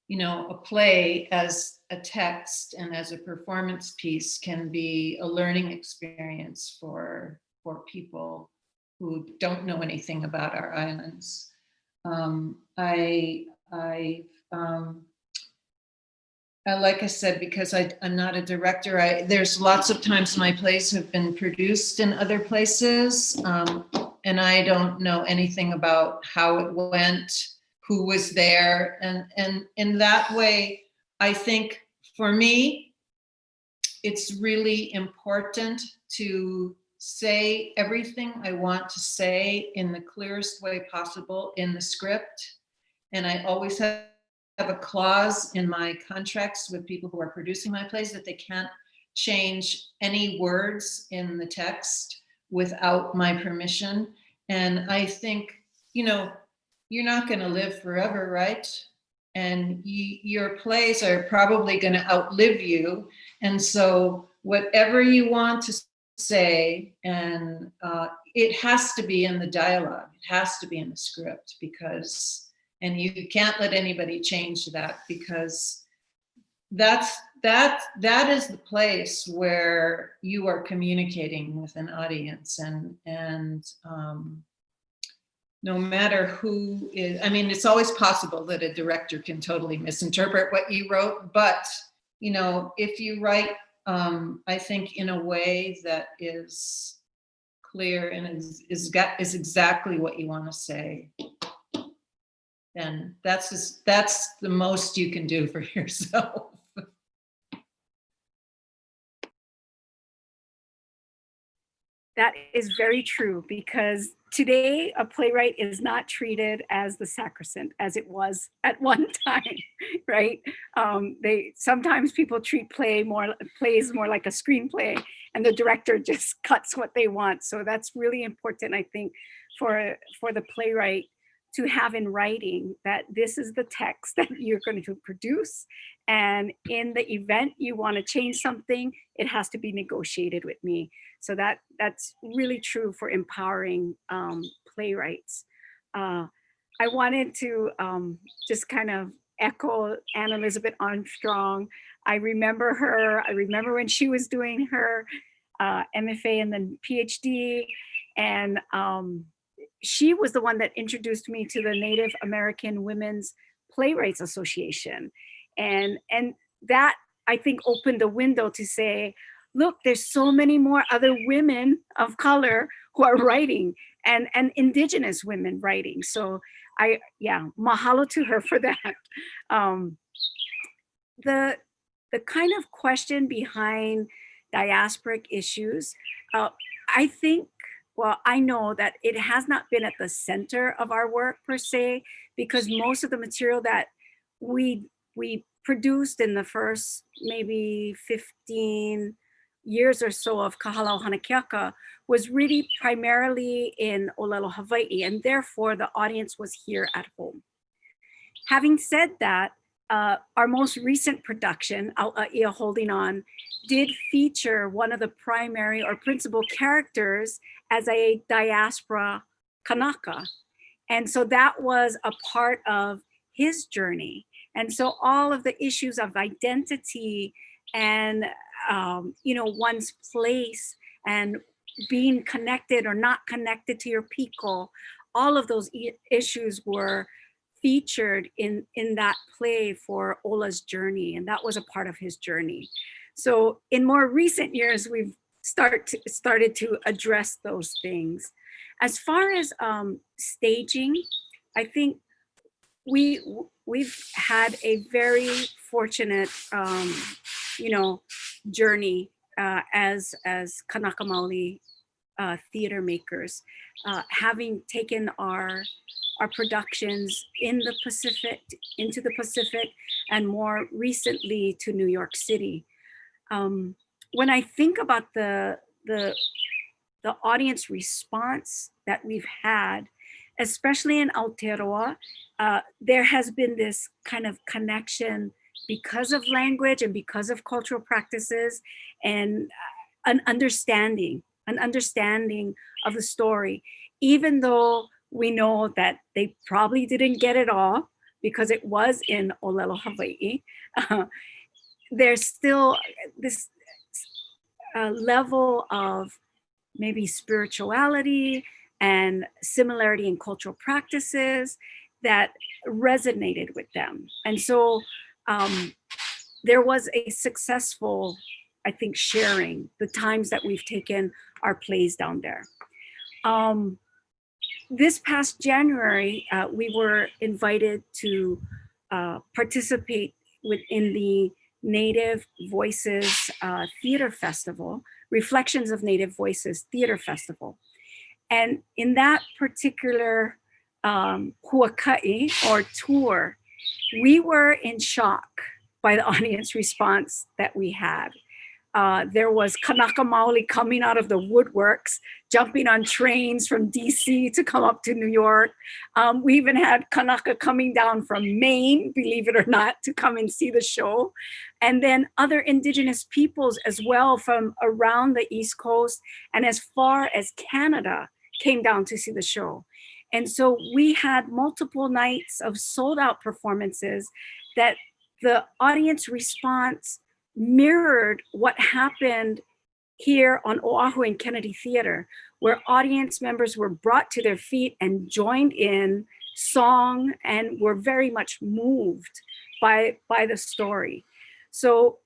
you know, a play as a text and as a performance piece can be a learning experience for people who don't know anything about our islands. Like I said, because I'm not a director, there's lots of times my plays have been produced in other places, and I don't know anything about how it went, who was there, and in that way, I think for me, it's really important to say everything I want to say in the clearest way possible in the script, and I always have a clause in my contracts with people who are producing my plays that they can't change any words in the text without my permission. And I think, you know, you're not going to live forever, right? And your plays are probably going to outlive you. And so whatever you want to say, and it has to be in the dialogue, it has to be in the script, because And you can't let anybody change that, because that is the place where you are communicating with an audience, and no matter who is, I mean, it's always possible that a director can totally misinterpret what you wrote, but you know, if you write, I think in a way that is clear and is exactly what you want to say, then that's the most you can do for yourself. That is very true, because today a playwright is not treated as the sacrosanct as it was at one time, right? Sometimes people treat plays more like a screenplay, and the director just cuts what they want. So that's really important, I think, for the playwright to have in writing that this is the text that you're going to produce, and in the event you want to change something, it has to be negotiated with me. So that's really true for empowering playwrights. I wanted to just kind of echo Anne Elizabeth Armstrong. I remember her. I remember when she was doing her MFA and then PhD, and she was the one that introduced me to the Native American Women's Playwrights Association, and that, I think, opened a window to say, look, there's so many more other women of color who are writing, and indigenous women writing. So mahalo to her for that. The kind of question behind diasporic issues, I think, well, I know that it has not been at the center of our work per se, because most of the material that we produced in the first maybe 15 years or so of Kahalau Hana Keaka was really primarily in Olelo, Hawaii, and therefore the audience was here at home. Having said that, our most recent production, Ia Holding On, did feature one of the primary or principal characters as a diaspora Kanaka. And so that was a part of his journey. And so all of the issues of identity and one's place and being connected or not connected to your piko, all of those issues were featured in that play for Ola's journey, and that was a part of his journey. So in more recent years, we've started to address those things. As far as staging, I think we've had a very fortunate journey as Kanaka Maoli theater makers, having taken our productions into the Pacific, and more recently to New York City. When I think about the audience response that we've had, especially in Aotearoa, there has been this kind of connection because of language and because of cultural practices, and an understanding of the story, even though we know that they probably didn't get it all because it was in Olelo, Hawaii. There's still this level of maybe spirituality and similarity in cultural practices that resonated with them. And so there was a successful, I think, sharing the times that we've taken our plays down there. This past January, we were invited to participate within the Native Voices Theater Festival, Reflections of Native Voices Theater Festival. And in that particular huaka'i or tour, we were in shock by the audience response that we had. There was Kanaka Maoli coming out of the woodworks, jumping on trains from DC to come up to New York. We even had Kanaka coming down from Maine, believe it or not, to come and see the show. And then other indigenous peoples as well from around the East Coast and as far as Canada came down to see the show. And so we had multiple nights of sold out performances that the audience response mirrored what happened here on Oahu and Kennedy Theater, where audience members were brought to their feet and joined in song and were very much moved by the story. So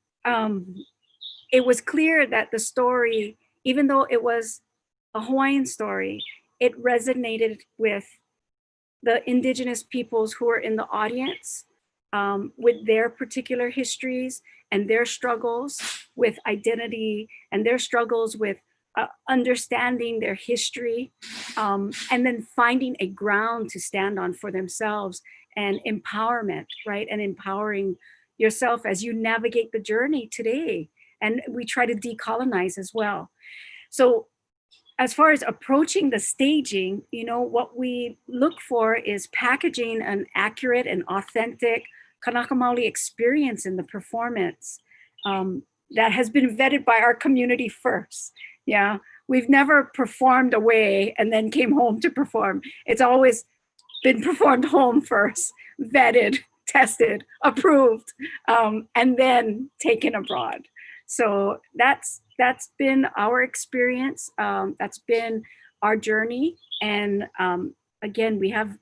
it was clear that the story, even though it was a Hawaiian story, it resonated with the indigenous peoples who were in the audience, with their particular histories and their struggles with identity and their struggles with understanding their history, and then finding a ground to stand on for themselves, and empowerment, right? And empowering yourself as you navigate the journey today. And we try to decolonize as well. So as far as approaching the staging, you know, what we look for is packaging an accurate and authentic Kanaka Maoli experience in the performance that has been vetted by our community first. Yeah, we've never performed away and then came home to perform. It's always been performed home first, vetted, tested, approved, and then taken abroad. So that's been our experience. That's been our journey. And again, we have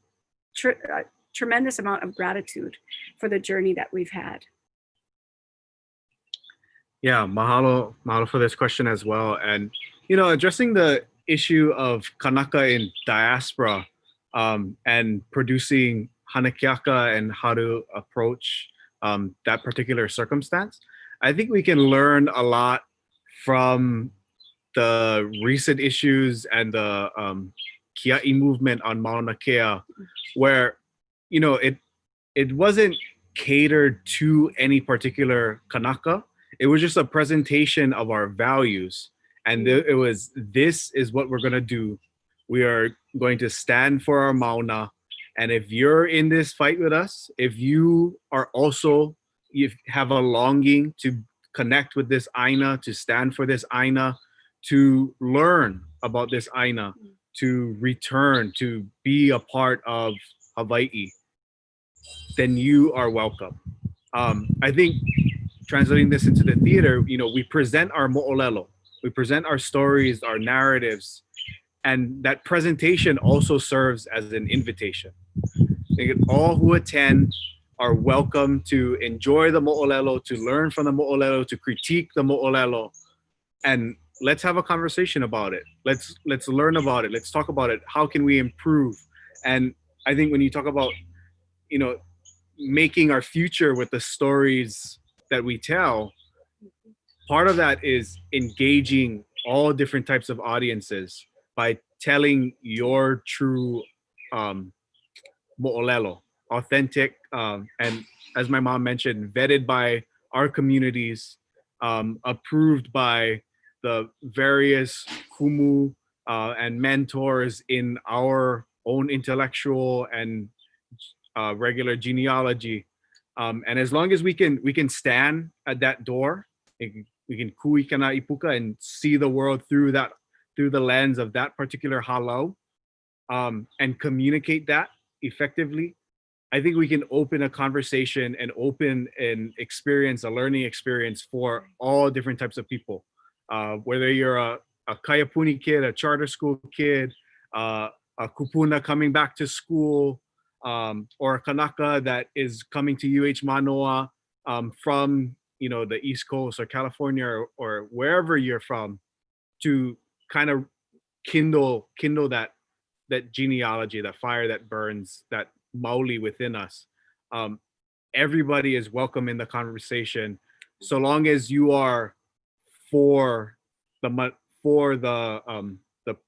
tremendous amount of gratitude for the journey that we've had. Yeah, mahalo for this question as well. And, you know, addressing the issue of Kanaka in diaspora and producing Hana Keaka and how to approach that particular circumstance, I think we can learn a lot from the recent issues and the Kia'i movement on Mauna Kea, where, you know, it wasn't catered to any particular Kanaka. It was just a presentation of our values. And it was, this is what we're going to do. We are going to stand for our Mauna. And if you're in this fight with us, if you are also, you have a longing to connect with this Aina, to stand for this Aina, to learn about this Aina, to return, to be a part of Hawaii, then you are welcome. I think translating this into the theater, you know, we present our mo'olelo, we present our stories, our narratives, and that presentation also serves as an invitation. I think all who attend are welcome to enjoy the mo'olelo, to learn from the mo'olelo, to critique the mo'olelo, and let's have a conversation about it. Let's learn about it. Let's talk about it. How can we improve? And I think when you talk about, you know, making our future with the stories that we tell, part of that is engaging all different types of audiences by telling your true mo'olelo, authentic, and as my mom mentioned, vetted by our communities, approved by the various kumu and mentors in our own intellectual and regular genealogy. And as long as we can stand at that door, we can kui kana ipuka and see the world through the lens of that particular halau, and communicate that effectively, I think we can open a conversation and open an experience, a learning experience for all different types of people. Whether you're a Kaiapuni kid, a charter school kid, a kupuna coming back to school, or a Kanaka that is coming to UH Manoa from, you know, the East Coast or California or wherever you're from, to kind of kindle that genealogy, that fire that burns, that maoli within us. Everybody is welcome in the conversation, so long as you are for the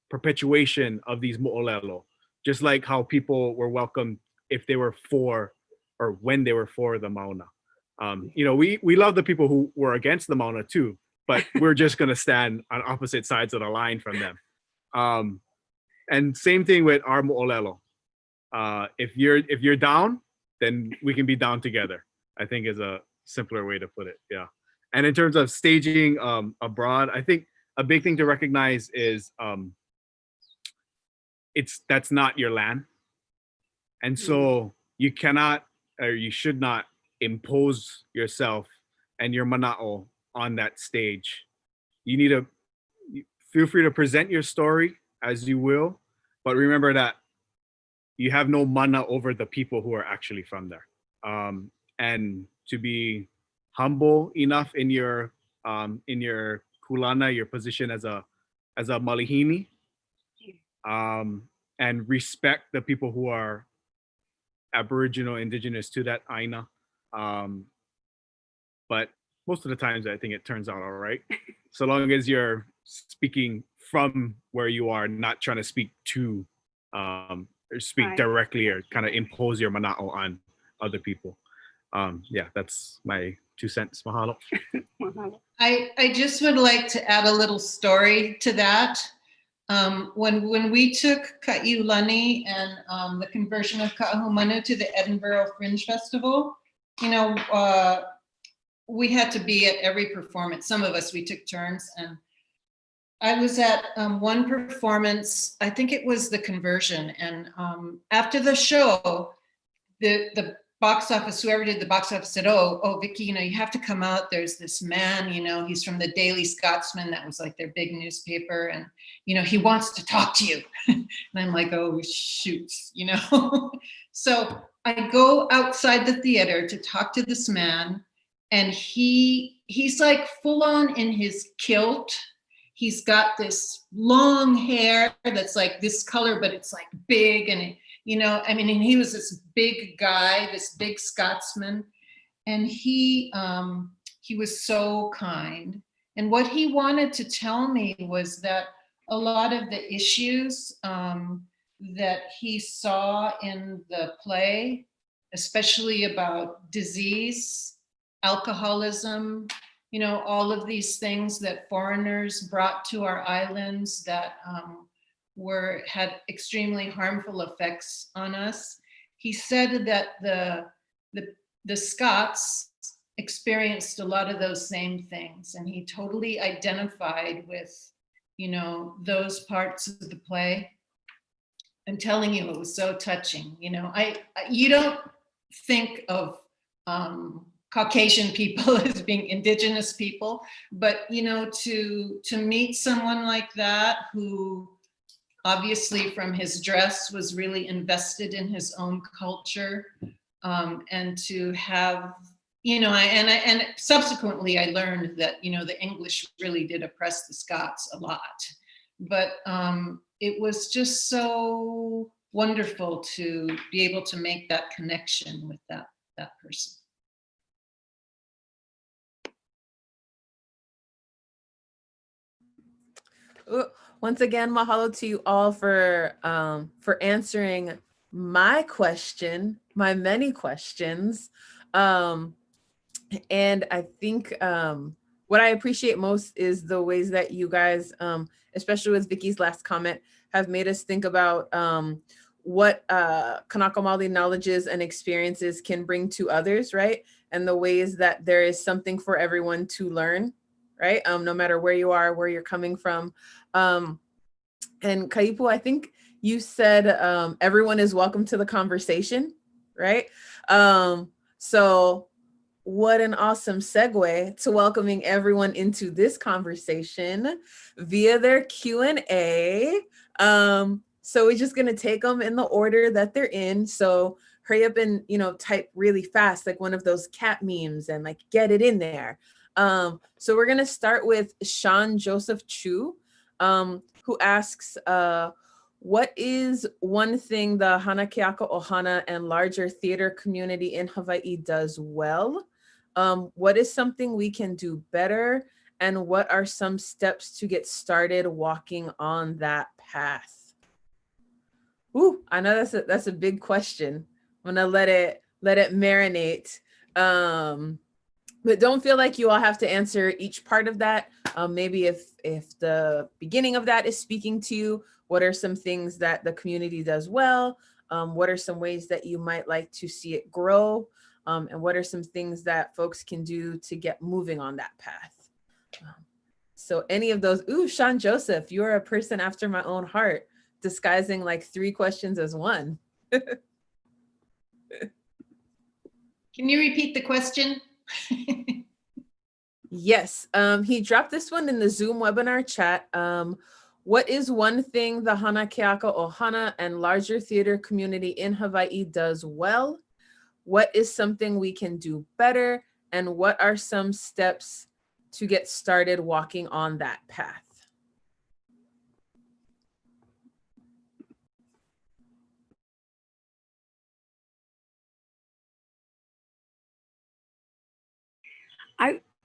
perpetuation of these mo'olelo, just like how people were welcome if they were for, or when they were for the Mauna. You know, we love the people who were against the Mauna too, but we're just gonna stand on opposite sides of the line from them. And same thing with our mo'olelo. If you're down, then we can be down together, I think is a simpler way to put it. Yeah. And in terms of staging abroad, I think a big thing to recognize is that's not your land. And so you cannot, or you should not impose yourself and your mana'o on that stage. You need to feel free to present your story as you will, but remember that you have no mana over the people who are actually from there. And to be humble enough in your kulana, your position as a malihini, and respect the people who are Aboriginal, indigenous to that aina. But most of the times, I think it turns out all right, so long as you're speaking from where you are, not trying to speak to or speak directly or kind of impose your mana'o on other people. Yeah, that's my 2 cents. Mahalo. I just would like to add a little story to that. When we took Ka'iulani and the conversion of Ka'ahumanu to the Edinburgh Fringe Festival, you know, we had to be at every performance. Some of us, we took turns, and I was at one performance, I think it was the conversion, and after the show, the box office, whoever did the box office said, oh, Vicky, you know, you have to come out. There's this man, you know, he's from the Daily Scotsman. That was like their big newspaper. And, you know, he wants to talk to you. And I'm like, oh, shoot, you know. So I go outside the theater to talk to this man. And he's like full on in his kilt. He's got this long hair that's like this color, but it's like big, and you know, I mean, and he was this big guy, this big Scotsman, and he was so kind. And what he wanted to tell me was that a lot of the issues that he saw in the play, especially about disease, alcoholism, you know, all of these things that foreigners brought to our islands that had extremely harmful effects on us. He said that the Scots experienced a lot of those same things, and he totally identified with, you know, those parts of the play. I'm telling you, it was so touching. You know, you don't think of Caucasian people as being indigenous people, but you know, to meet someone like that who obviously from his dress was really invested in his own culture, and to have, you know, and subsequently I learned that, you know, the English really did oppress the Scots a lot, but it was just so wonderful to be able to make that connection with that person. Once again, mahalo to you all for answering my question, my many questions. And I think what I appreciate most is the ways that you guys, especially with Vicky's last comment, have made us think about what Kanaka Maoli knowledges and experiences can bring to others, right? And the ways that there is something for everyone to learn, right? No matter where you are, where you're coming from. And Kaipu, I think you said everyone is welcome to the conversation, right? So what an awesome segue to welcoming everyone into this conversation via their Q&A. So we're just gonna take them in the order that they're in. So hurry up and, you know, type really fast, like one of those cat memes, and like get it in there. So we're gonna start with Sean Joseph Chu, who asks, what is one thing the Hana Keaka o Hana and larger theater community in Hawaii does well? What is something we can do better? And what are some steps to get started walking on that path? Ooh, I know that's a big question. I'm gonna let it marinate. But don't feel like you all have to answer each part of that. Maybe if the beginning of that is speaking to you, what are some things that the community does well? What are some ways that you might like to see it grow? And what are some things that folks can do to get moving on that path? So any of those, ooh, Sean Joseph, you're a person after my own heart. disguising like 3 questions as one. Can you repeat the question? Yes, he dropped this one in the Zoom webinar chat. What is one thing the Hana, Keaka, or Hana and larger theater community in Hawaii does well? What is something we can do better? And what are some steps to get started walking on that path?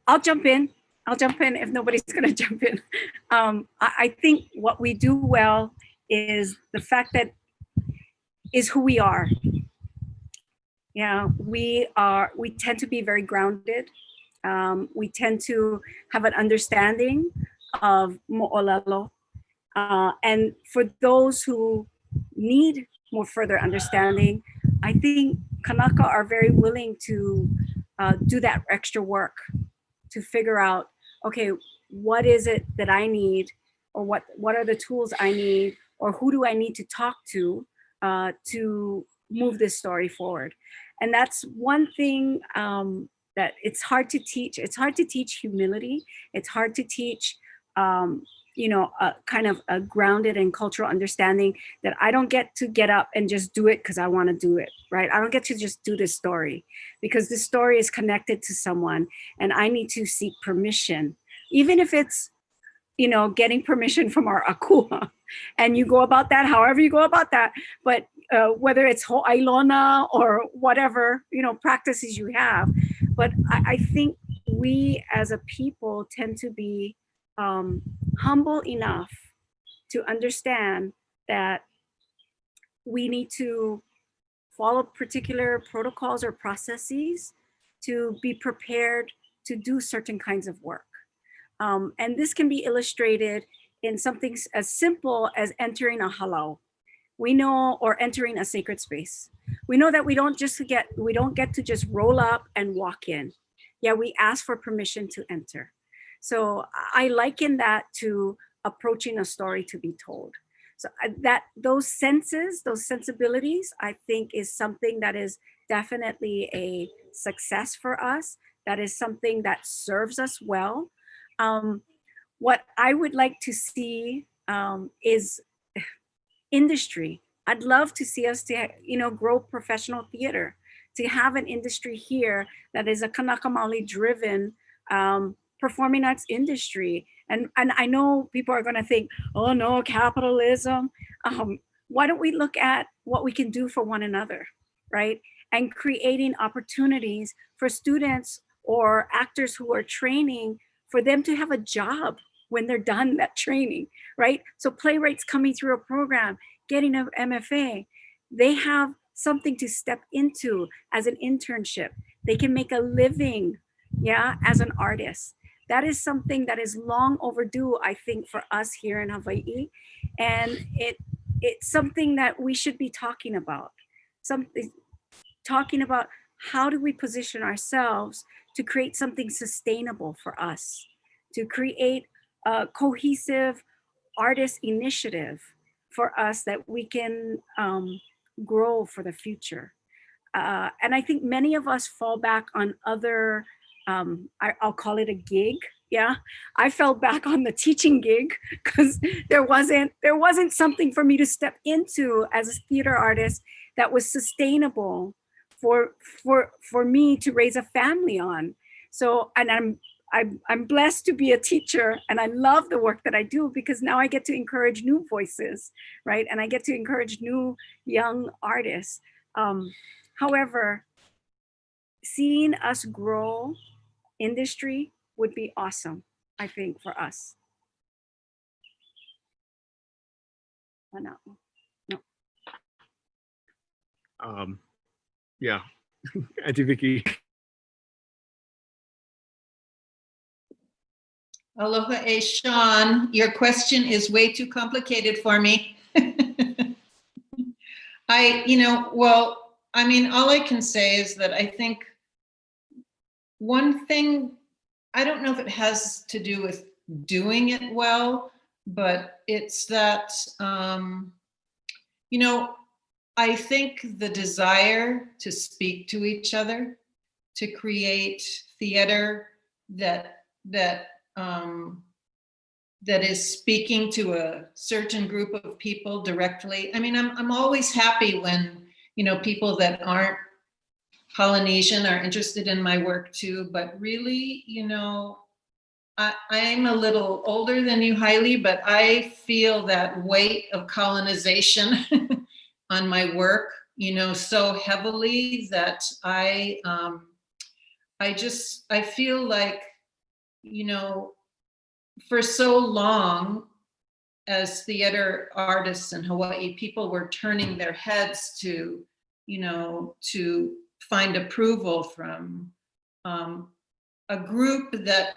I'll jump in. I'll jump in if nobody's going to jump in. I think what we do well is the fact that is who we are. Yeah, we tend to be very grounded. We tend to have an understanding of mo'olelo. And for those who need more further understanding, I think Kanaka are very willing to do that extra work to figure out, okay, what is it that I need, or what are the tools I need, or who do I need to talk to move this story forward. And that's one thing that it's hard to teach. It's hard to teach humility. It's hard to teach, a kind of a grounded and cultural understanding that I don't get to get up and just do it because I want to do it, right? I don't get to just do this story because this story is connected to someone and I need to seek permission, even if it's, getting permission from our akua. And you go about that however you go about that. But whether it's ho'ailona or whatever, practices you have. But I think we as a people tend to be humble enough to understand that we need to follow particular protocols or processes to be prepared to do certain kinds of work. And this can be illustrated in something as simple as entering a halau. We know, or entering a sacred space. We know that we don't get to just roll up and walk in. Yeah, we ask for permission to enter. So I liken that to approaching a story to be told. So those senses, those sensibilities, I think is something that is definitely a success for us. That is something that serves us well. What I would like to see is industry. I'd love to see us to, grow professional theater, to have an industry here that is a Kanaka Maoli driven performing arts industry. And I know people are going to think, oh no, capitalism. Why don't we look at what we can do for one another, right? And creating opportunities for students or actors who are training for them to have a job when they're done that training, right? So playwrights coming through a program, getting an MFA, they have something to step into as an internship. They can make a living, as an artist. That is something that is long overdue, I think, for us here in Hawaii. And it's something that we should be talking about. Talking about how do we position ourselves to create something sustainable for us, to create a cohesive artist initiative for us that we can grow for the future. And I think many of us fall back on other, I'll call it a gig. Yeah, I fell back on the teaching gig because there wasn't something for me to step into as a theater artist that was sustainable for me to raise a family on. So, and I'm blessed to be a teacher, and I love the work that I do because now I get to encourage new voices, right? And I get to encourage new young artists. However, seeing us grow industry would be awesome, I think, for us. No. Yeah, Auntie Vicky. Aloha, Sean. Your question is way too complicated for me. All I can say is that I think one thing, I don't know if it has to do with doing it well, but it's that you know, I think the desire to speak to each other, to create theater that is speaking to a certain group of people directly. I mean, I'm always happy when, you know, people that aren't Polynesian are interested in my work too, but really, you know, I'm a little older than you, Haili, but I feel that weight of colonization on my work, you know, so heavily that I feel like, you know, for so long as theater artists in Hawaii, people were turning their heads to, you know, to find approval from a group that,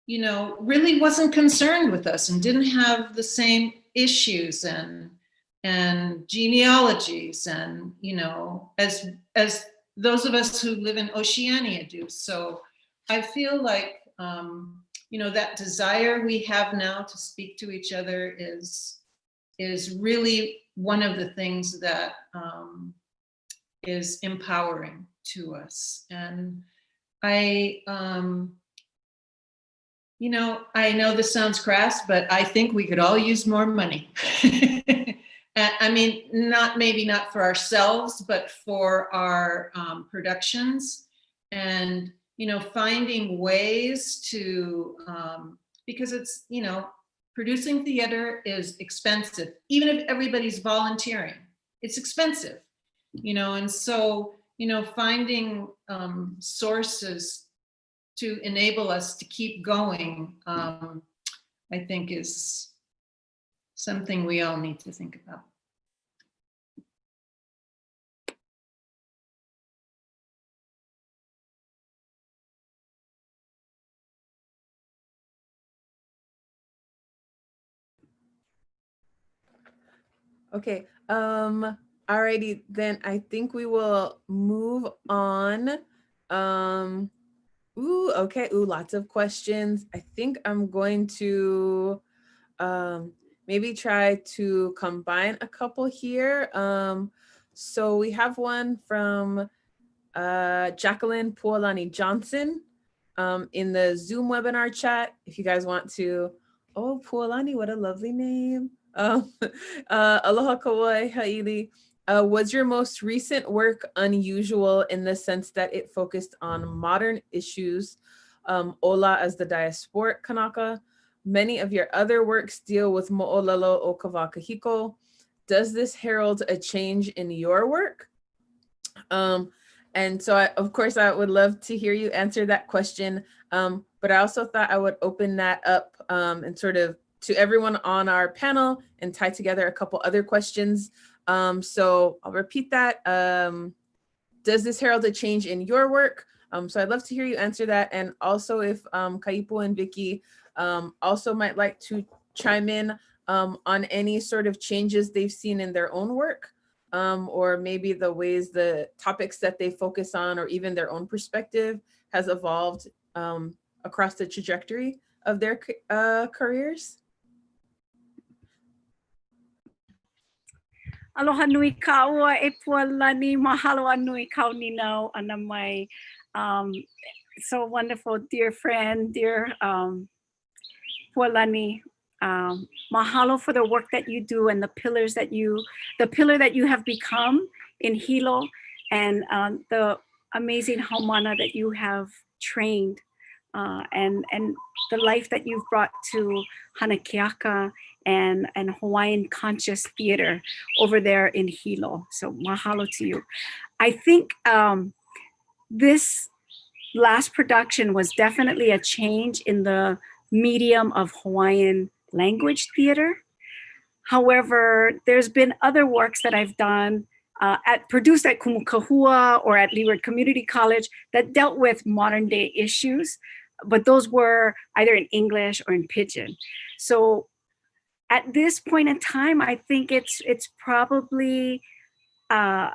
you know, really wasn't concerned with us and didn't have the same issues and genealogies and, you know, as those of us who live in Oceania do. So I feel like, you know, that desire we have now to speak to each other is really one of the things that is empowering to us. And I, you know, I know this sounds crass, but I think we could all use more money. I mean, maybe not for ourselves, but for our productions, and, you know, finding ways to, because it's, you know, producing theater is expensive, even if everybody's volunteering, it's expensive, you know, and so, you know, finding sources to enable us to keep going, I think is something we all need to think about. Okay, alrighty, then I think we will move on. Okay, lots of questions. I think I'm going to maybe try to combine a couple here. So we have one from Jacqueline Pualani Johnson in the Zoom webinar chat. If you guys want to, oh, Pualani, what a lovely name. Aloha Kauai, Haili. Was your most recent work unusual in the sense that it focused on modern issues, Ola as the Diaspora Kanaka? Many of your other works deal with Mo'olelo o Kawakahiko. Does this herald a change in your work? And so, of course, I would love to hear you answer that question. But I also thought I would open that up and sort of to everyone on our panel and tie together a couple other questions. So I'll repeat that. Does this herald a change in your work? So I'd love to hear you answer that. And also if Kaipo and Vicky also might like to chime in on any sort of changes they've seen in their own work, or maybe the ways the topics that they focus on or even their own perspective has evolved across the trajectory of their careers. Aloha nui kaua e Pualani, mahalo anui kauninau anamai. So wonderful, dear friend, dear Pualani. Mahalo for the work that you do and the pillar that you have become in Hilo, and the amazing haumana that you have trained, and the life that you've brought to Hana Keaka and Hawaiian conscious theater over there in Hilo. So mahalo to you. I think this last production was definitely a change in the medium of Hawaiian language theater. However, there's been other works that I've done produced at Kumukahua or at Leeward Community College that dealt with modern day issues, but those were either in English or in Pidgin. So at this point in time, I think it's probably a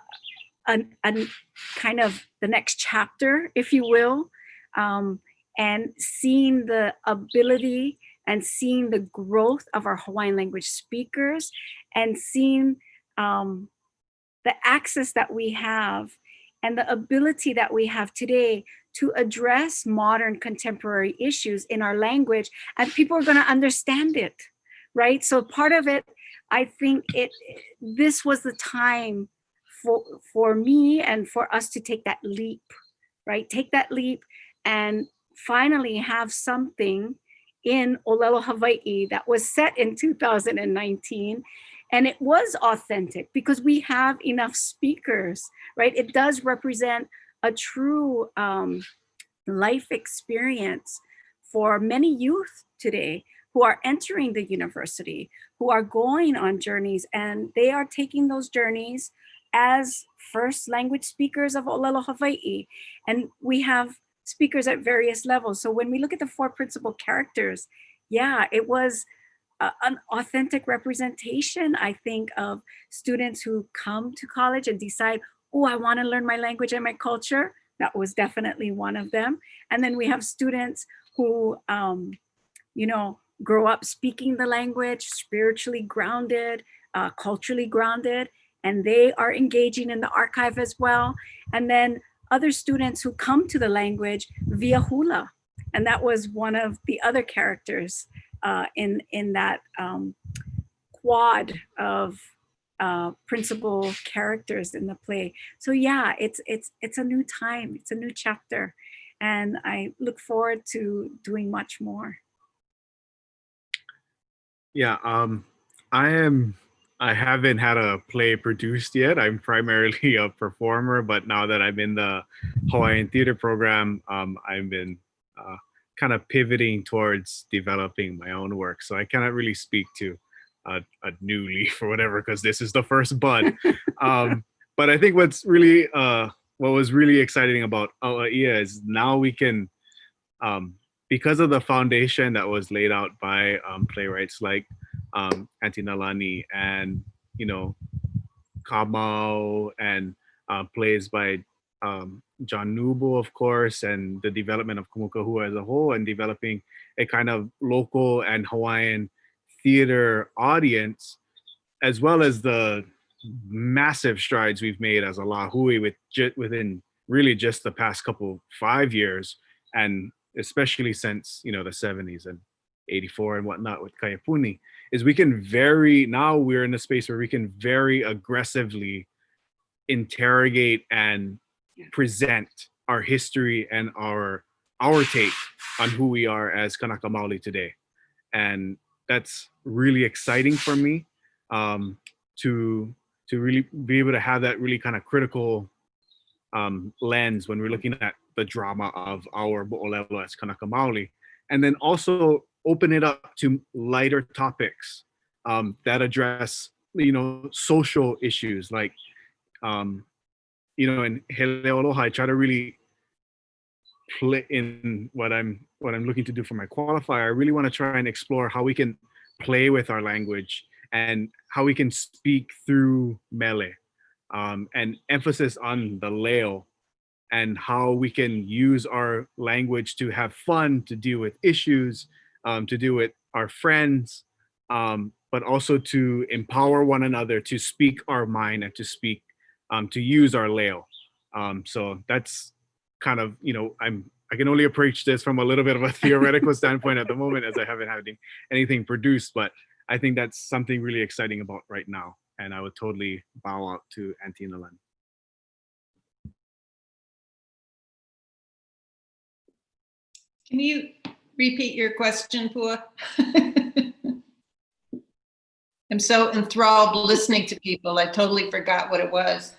kind of the next chapter, if you will, and seeing the ability and seeing the growth of our Hawaiian language speakers, and seeing the access that we have and the ability that we have today to address modern contemporary issues in our language, and people are going to understand it, right? So part of it, I think this was the time for me and for us to take that leap, right? Take that leap and finally have something in Olelo, Hawaii that was set in 2019. And it was authentic because we have enough speakers, right? It does represent a true life experience for many youth today who are entering the university, who are going on journeys, and they are taking those journeys as first language speakers of Olelo, Hawaii. And we have speakers at various levels. So when we look at the 4 principal characters, yeah, it was an authentic representation, I think, of students who come to college and decide, oh, I want to learn my language and my culture. That was definitely one of them. And then we have students who, grow up speaking the language, spiritually grounded, culturally grounded, and they are engaging in the archive as well. And then other students who come to the language via hula. And that was one of the other characters in that quad of principal characters in the play. So yeah, it's a new time, it's a new chapter, and I look forward to doing much more. Yeah, I haven't had a play produced yet. I'm primarily a performer, but now that I'm in the Hawaiian theater program, I've been kind of pivoting towards developing my own work. So I cannot really speak to a new leaf or whatever, because this is the first bud. But I think what was really exciting about Auaia is now we can, because of the foundation that was laid out by playwrights like Auntie Nalani and, Kamau, and plays by John Kneubuhl, of course, and the development of Kumukahua as a whole, and developing a kind of local and Hawaiian theater audience, as well as the massive strides we've made as a lahui within really just the past 5 years, and especially since the 70s and 84 and whatnot with Kaiapuni, is now we're in a space where we can very aggressively interrogate and present our history and our take on who we are as Kanaka Maoli today. And that's really exciting for me, to really be able to have that really kind of critical lens when we're looking at the drama of our Bo'olelo as Kanaka Maoli, and then also open it up to lighter topics that address social issues, like in Hele Aloha, I try to really play in what I'm looking to do for my qualifier. I really want to try and explore how we can play with our language and how we can speak through mele, and emphasis on the leo, and how we can use our language to have fun, to deal with issues, to deal with our friends, but also to empower one another to speak our mind and to speak, to use our leo. So that's kind of, I can only approach this from a little bit of a theoretical standpoint at the moment, as I haven't had anything produced, but I think that's something really exciting about right now. And I would totally bow out to Auntie Nalani. Can you repeat your question, Pua? I'm so enthralled listening to people. I totally forgot what it was.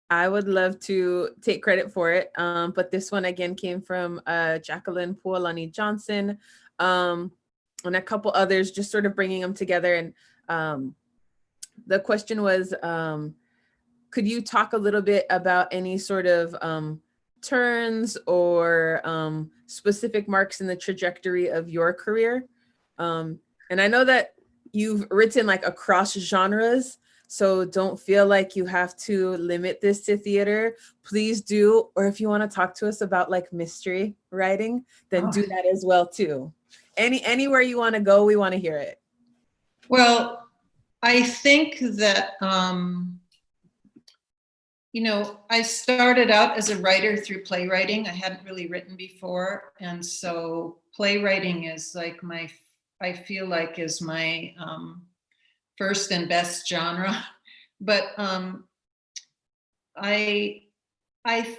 I would love to take credit for it, but this one again came from Jacqueline Pualani Johnson, and a couple others, just sort of bringing them together. And the question was, could you talk a little bit about any sort of turns or specific marks in the trajectory of your career? And I know that you've written like across genres, so don't feel like you have to limit this to theater. Please do. Or if you want to talk to us about like mystery writing, then do that as well too. Anywhere you want to go, we want to hear it. Well, I think that, you know, I started out as a writer through playwriting. I hadn't really written before. And so playwriting is like I feel like is my first and best genre. But I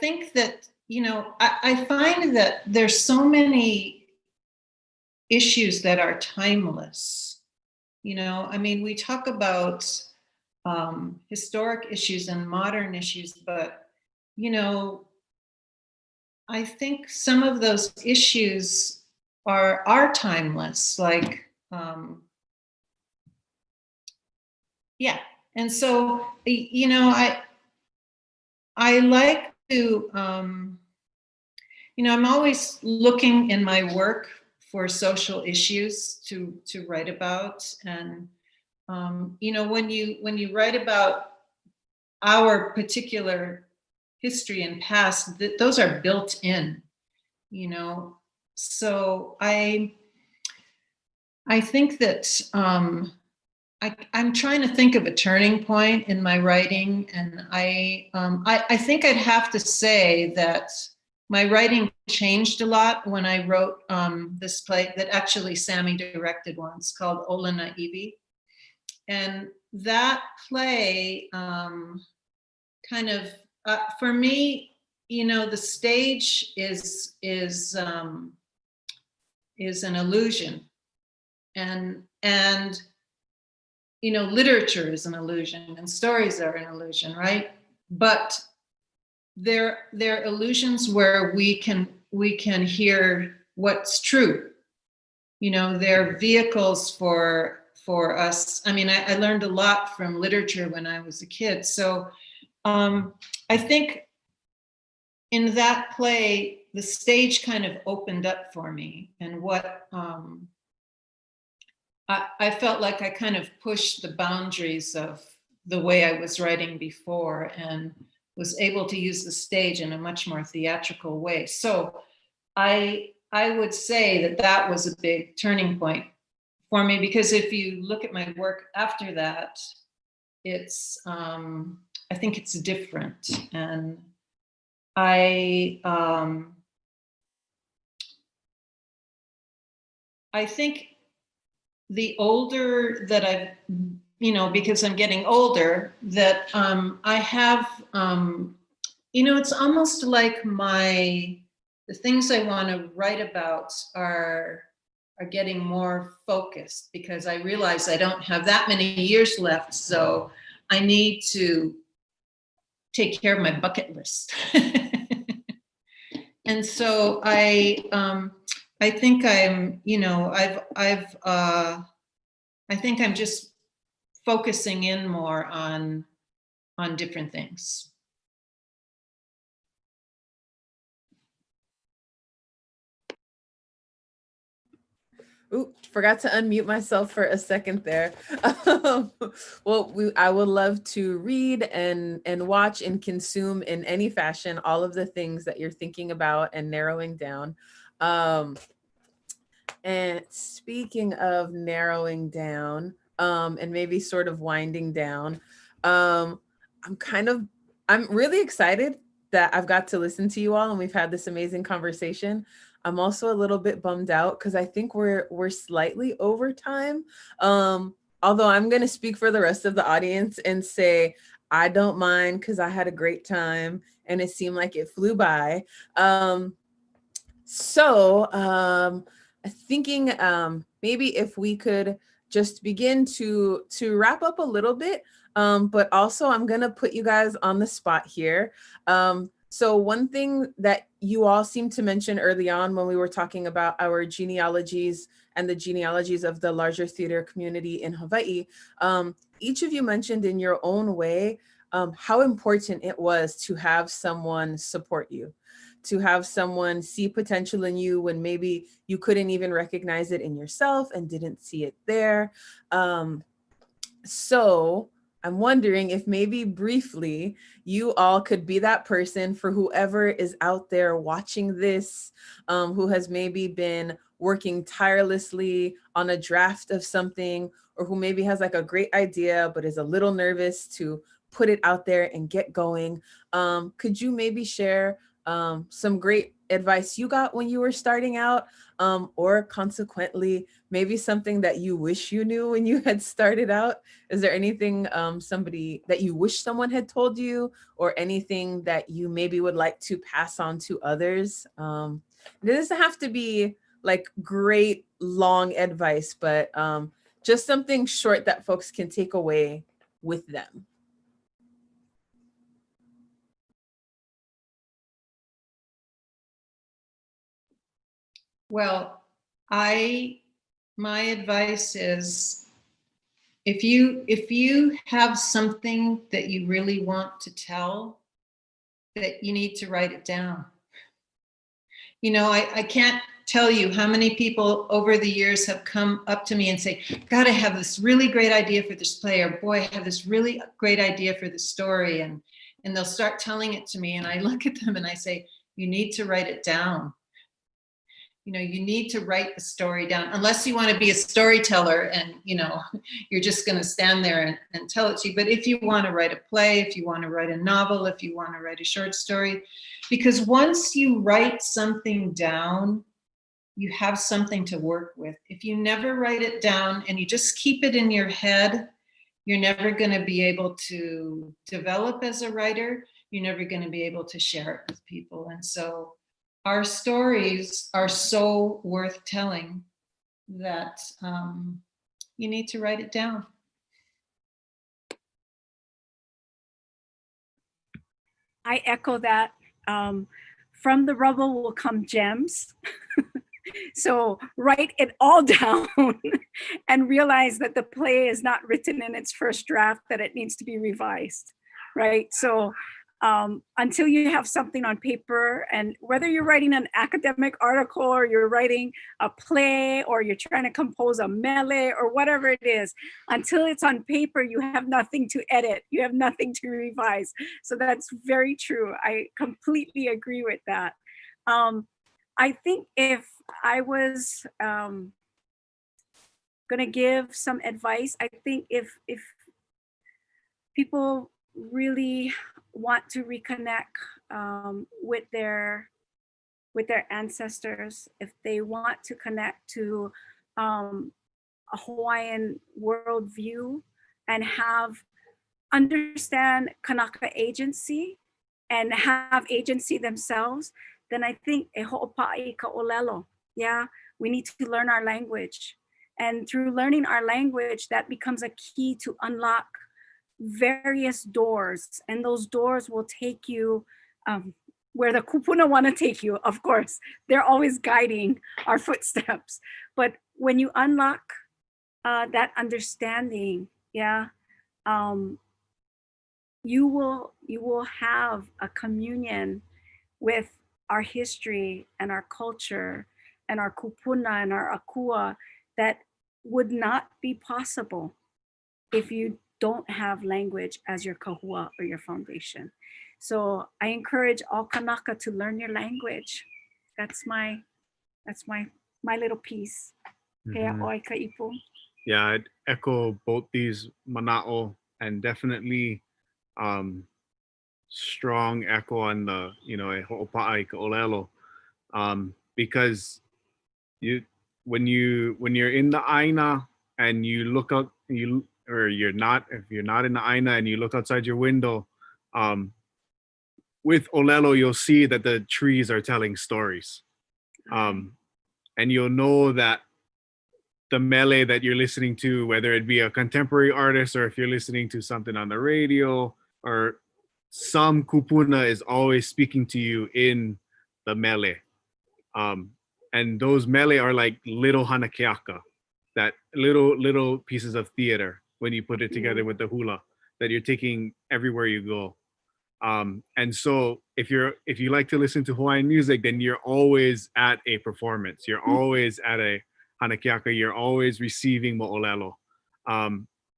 think that, you know, I find that there's so many issues that are timeless. You know, I mean, we talk about historic issues and modern issues, but, you know, I think some of those issues are timeless, like, yeah. And so, you know, I like to, you know, I'm always looking in my work for social issues to write about. And, you know, when you write about our particular history and past, those are built in, you know. So I think that I'm trying to think of a turning point in my writing, and I think I'd have to say that my writing changed a lot when I wrote this play that actually Sammy directed once, called Olana Iwi. And that play kind of, for me, you know, the stage is an illusion, and you know, literature is an illusion, and stories are an illusion, right? But they're illusions where we can hear what's true. You know, they're vehicles for us. I mean, I learned a lot from literature when I was a kid. So I think in that play, the stage kind of opened up for me, and what I felt like I kind of pushed the boundaries of the way I was writing before, and was able to use the stage in a much more theatrical way. So I would say that was a big turning point for me, because if you look at my work after that, it's I think it's different. And I think the older that I've, you know, because I'm getting older, that I have, you know, it's almost like the things I want to write about are getting more focused, because I realize I don't have that many years left. So I need to take care of my bucket list. And so I think I'm, you know, I think I'm just focusing in more on different things. Ooh, forgot to unmute myself for a second there. Well, I would love to read and watch and consume in any fashion all of the things that you're thinking about and narrowing down. And speaking of narrowing down, and maybe sort of winding down, I'm really excited that I've got to listen to you all, and we've had this amazing conversation. I'm also a little bit bummed out because I think we're slightly over time. Although I'm going to speak for the rest of the audience and say I don't mind, because I had a great time and it seemed like it flew by. Thinking maybe if we could just begin to wrap up a little bit, but also I'm going to put you guys on the spot here. So one thing that you all seemed to mention early on when we were talking about our genealogies and the genealogies of the larger theater community in Hawaii, each of you mentioned in your own way how important it was to have someone support you, to have someone see potential in you when maybe you couldn't even recognize it in yourself and didn't see it there. So I'm wondering if maybe briefly you all could be that person for whoever is out there watching this, who has maybe been working tirelessly on a draft of something, or who maybe has like a great idea but is a little nervous to put it out there and get going. Could you maybe share some great advice you got when you were starting out, or consequently, maybe something that you wish you knew when you had started out? Is there anything somebody that you wish someone had told you, or anything that you maybe would like to pass on to others? It doesn't have to be like great long advice, but just something short that folks can take away with them. Well, my advice is, if you have something that you really want to tell, that you need to write it down. You know, I can't tell you how many people over the years have come up to me and say, God, I have this really great idea for this play, or boy, I have this really great idea for this story. And they'll start telling it to me, and I look at them and I say, you need to write it down. You know, you need to write the story down, unless you want to be a storyteller and, you know, you're just going to stand there and tell it to you. But if you want to write a play, if you want to write a novel, if you want to write a short story, because once you write something down, you have something to work with. If you never write it down and you just keep it in your head, you're never going to be able to develop as a writer. You're never going to be able to share it with people. And so our stories are so worth telling that you need to write it down. I echo that. From the rubble will come gems. So write it all down and realize that the play is not written in its first draft, that it needs to be revised, right? So until you have something on paper, and whether you're writing an academic article or you're writing a play or you're trying to compose a mele or whatever it is, until it's on paper, you have nothing to edit, you have nothing to revise. So that's very true. I completely agree with that. I think if I was gonna give some advice, I think if people really want to reconnect with their ancestors, if they want to connect to a Hawaiian worldview and understand Kanaka agency and have agency themselves, then I think e ho'opa'i ka olelo. Yeah, we need to learn our language. And through learning our language, that becomes a key to unlock various doors. And those doors will take you where the kupuna want to take you, of course. They're always guiding our footsteps. But when you unlock that understanding, yeah, you will have a communion with our history and our culture and our kupuna and our akua that would not be possible if you don't have language as your kahua or your foundation. So I encourage all Kanaka to learn your language. That's my little piece. Mm-hmm. Yeah, I'd echo both these mana'o, and definitely strong echo on the, you know, e ho'opa'i ka olelo, because when you're in the aina and you look out, if you're not in the aina and you look outside your window, with olelo you'll see that the trees are telling stories, and you'll know that the mele that you're listening to, whether it be a contemporary artist or if you're listening to something on the radio, or some kupuna is always speaking to you in the mele. And those mele are like little Hana Keaka, that little pieces of theater when you put it together with the hula that you're taking everywhere you go. And so if you like to listen to Hawaiian music, then you're always at a performance. You're always at a Hana Keaka. You're always receiving mo'olelo.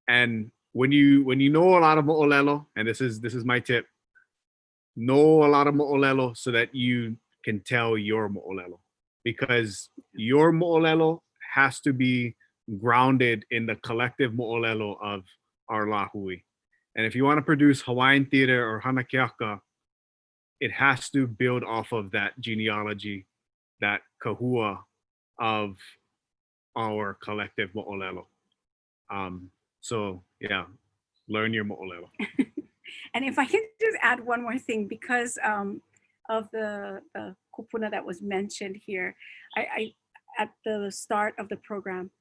And when you know a lot of mo'olelo, and this is my tip, know a lot of mo'olelo so that you can tell your mo'olelo. because your mo'olelo has to be grounded in the collective mo'olelo of our lahui. And if you want to produce Hawaiian theater or Hana Keaka, it has to build off of that genealogy, that kahua of our collective mo'olelo. So yeah, learn your mo'olelo. And if I can just add one more thing, because of the kupuna that was mentioned here, I at the start of the program,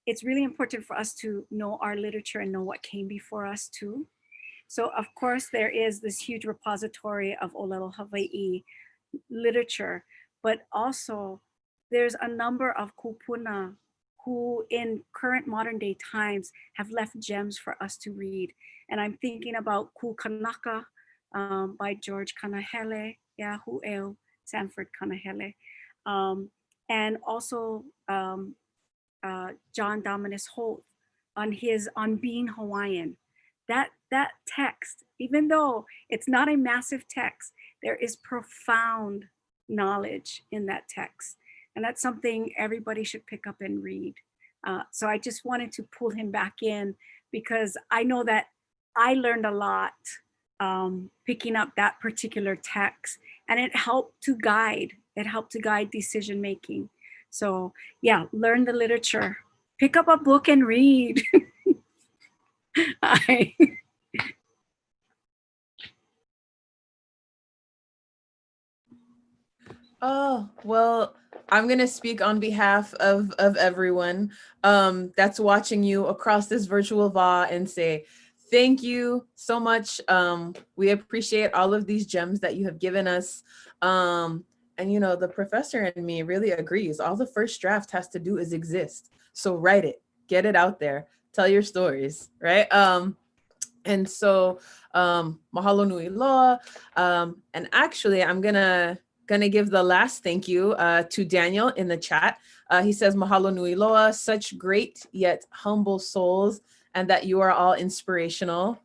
it's really important for us to know our literature and know what came before us too. So of course there is this huge repository of Olelo Hawaii literature, but also there's a number of kupuna who in current modern day times have left gems for us to read. And I'm thinking about Ku Kanaka by George Kanahele, yeah, Hu'eo Sanford Kanahele. And also John Dominus Holt on being Hawaiian. That text, even though it's not a massive text, there is profound knowledge in that text. And that's something everybody should pick up and read. So I just wanted to pull him back in because I know that I learned a lot picking up that particular text, and it helped to guide decision making. So yeah, learn the literature, pick up a book and read. Oh, well, I'm going to speak on behalf of everyone that's watching you across this virtual VA and say, thank you so much. We appreciate all of these gems that you have given us. And, you know, the professor and me really agrees. All the first draft has to do is exist. So write it, get it out there, tell your stories, right? And so mahalo nui loa. And actually, I'm gonna give the last thank you to Daniel in the chat. He says, mahalo nui loa, such great yet humble souls, and that you are all inspirational.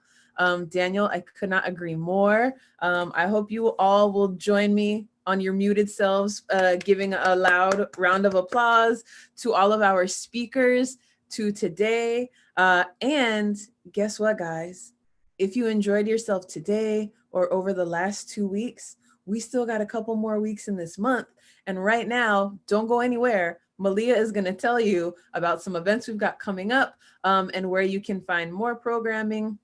Daniel, I could not agree more. I hope you all will join me on your muted selves, giving a loud round of applause to all of our speakers to today. And guess what, guys? If you enjoyed yourself today or over the last 2 weeks, we still got a couple more weeks in this month. And right now, don't go anywhere. Malia is going to tell you about some events we've got coming up and where you can find more programming.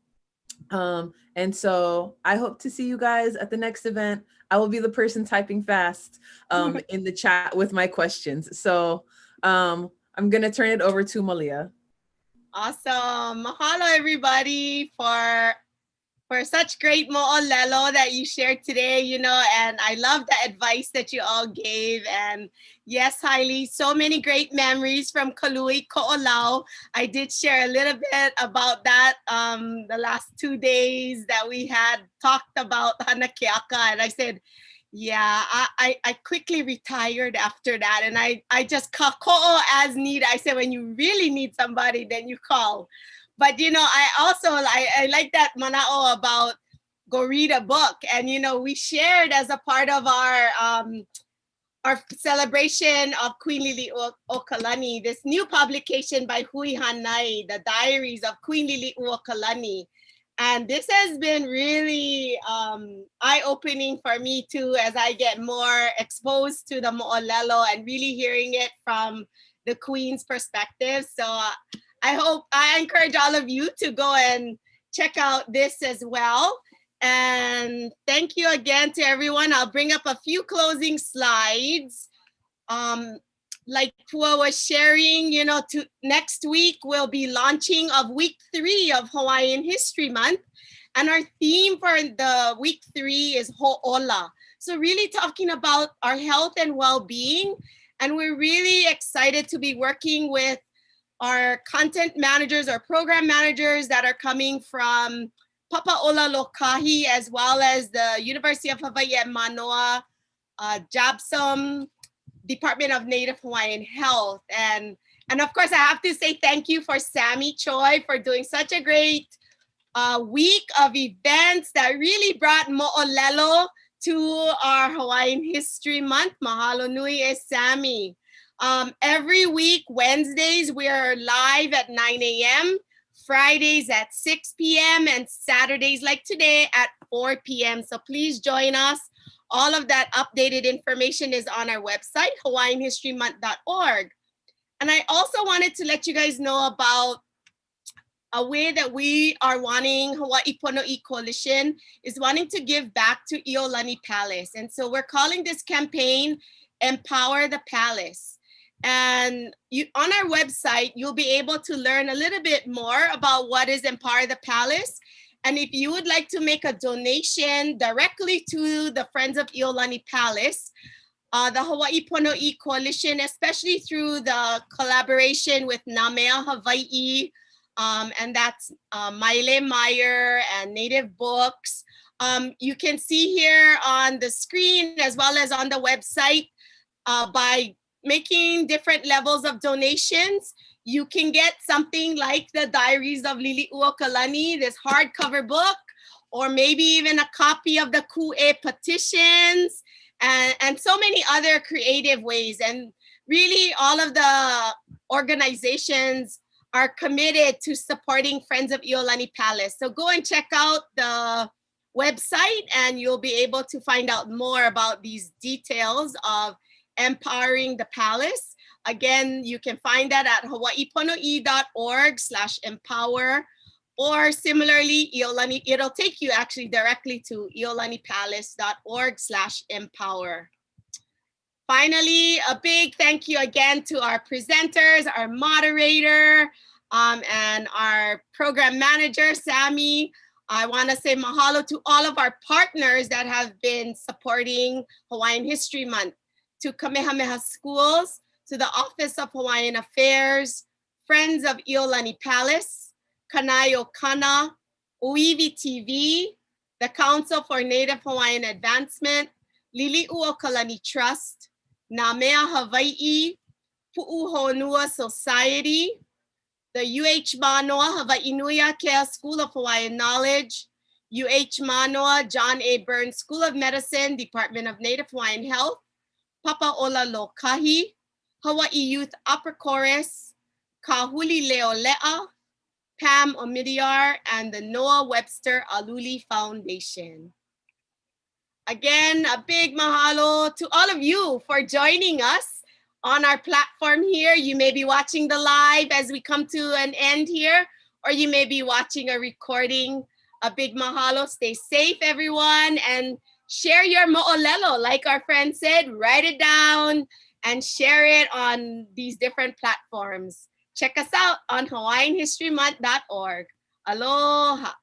And so I hope to see you guys at the next event. I will be the person typing fast in the chat with my questions. So I'm going to turn it over to Malia. Awesome. Mahalo, everybody, for such great mo'olelo that you shared today, you know, and I love the advice that you all gave. And yes, Haili, so many great memories from Kalui Ko'olau. I did share a little bit about that the last 2 days that we had talked about Hana Keaka, and I said, yeah, I quickly retired after that, and I just kako'o as need. I said, when you really need somebody, then you call. But, you know, I also, I like that mana'o about go read a book. And, you know, we shared as a part of our celebration of Queen Liliuokalani, this new publication by Hui Hanai, the Diaries of Queen Liliuokalani. And this has been really eye-opening for me too, as I get more exposed to the mo'olelo and really hearing it from the Queen's perspective. So I encourage all of you to go and check out this as well. And thank you again to everyone. I'll bring up a few closing slides. Like Pua was sharing, you know, next week we'll be launching of week 3 of Hawaiian History Month. And our theme for the week 3 is Ho'ola. So really talking about our health and well-being. And we're really excited to be working with our content managers or program managers that are coming from Papa'ola Lokahi, as well as the University of Hawaii at Manoa, JABSOM, Department of Native Hawaiian Health. And of course, I have to say thank you for Sammy Choi for doing such a great week of events that really brought mo'olelo to our Hawaiian History Month. Mahalo nui e Sammy. Every week, Wednesdays, we are live at 9 a.m., Fridays at 6 p.m., and Saturdays like today at 4 p.m. So please join us. All of that updated information is on our website, hawaiianhistorymonth.org. And I also wanted to let you guys know about a way that we are wanting, Hawaii Pono'i Coalition is wanting to give back to Iolani Palace. And so we're calling this campaign Empower the Palace. And on our website, you'll be able to learn a little bit more about what is Empower the Palace. And if you would like to make a donation directly to the Friends of Iolani Palace, the Hawaii Pono'i Coalition, especially through the collaboration with Namea Hawaii, and that's Maile Meyer and Native Books. You can see here on the screen as well as on the website, by making different levels of donations, you can get something like the Diaries of Lili'uokalani, this hardcover book, or maybe even a copy of the Ku'e petitions, and so many other creative ways. And really all of the organizations are committed to supporting Friends of Iolani Palace. So go and check out the website and you'll be able to find out more about these details of empowering the palace. Again, you can find that at hawaiiponoi.org/empower, or similarly, Iolani, it'll take you actually directly to iolanipalace.org/empower. Finally, a big thank you again to our presenters, our moderator, and our program manager, Sammy. I want to say mahalo to all of our partners that have been supporting Hawaiian History Month, to Kamehameha Schools, to the Office of Hawaiian Affairs, Friends of Iolani Palace, Kanayo Kana, Uivi TV, the Council for Native Hawaiian Advancement, Lili'uokalani Trust, Namea Hawaii, Pu'uhonua Society, the UH Manoa Hawaii Nui Akea School of Hawaiian Knowledge, UH Manoa John A. Burns School of Medicine, Department of Native Hawaiian Health, Papa'ola Lokahi, Hawaii Youth Opera Chorus, Kahuli Leolea, Pam Omidyar, and the Noah Webster Aluli Foundation. Again, a big mahalo to all of you for joining us on our platform here. You may be watching the live as we come to an end here, or you may be watching a recording. A big mahalo. Stay safe, everyone, and share your mo'olelo. Like our friend said, write it down and share it on these different platforms. Check us out on hawaiianhistorymonth.org. Aloha.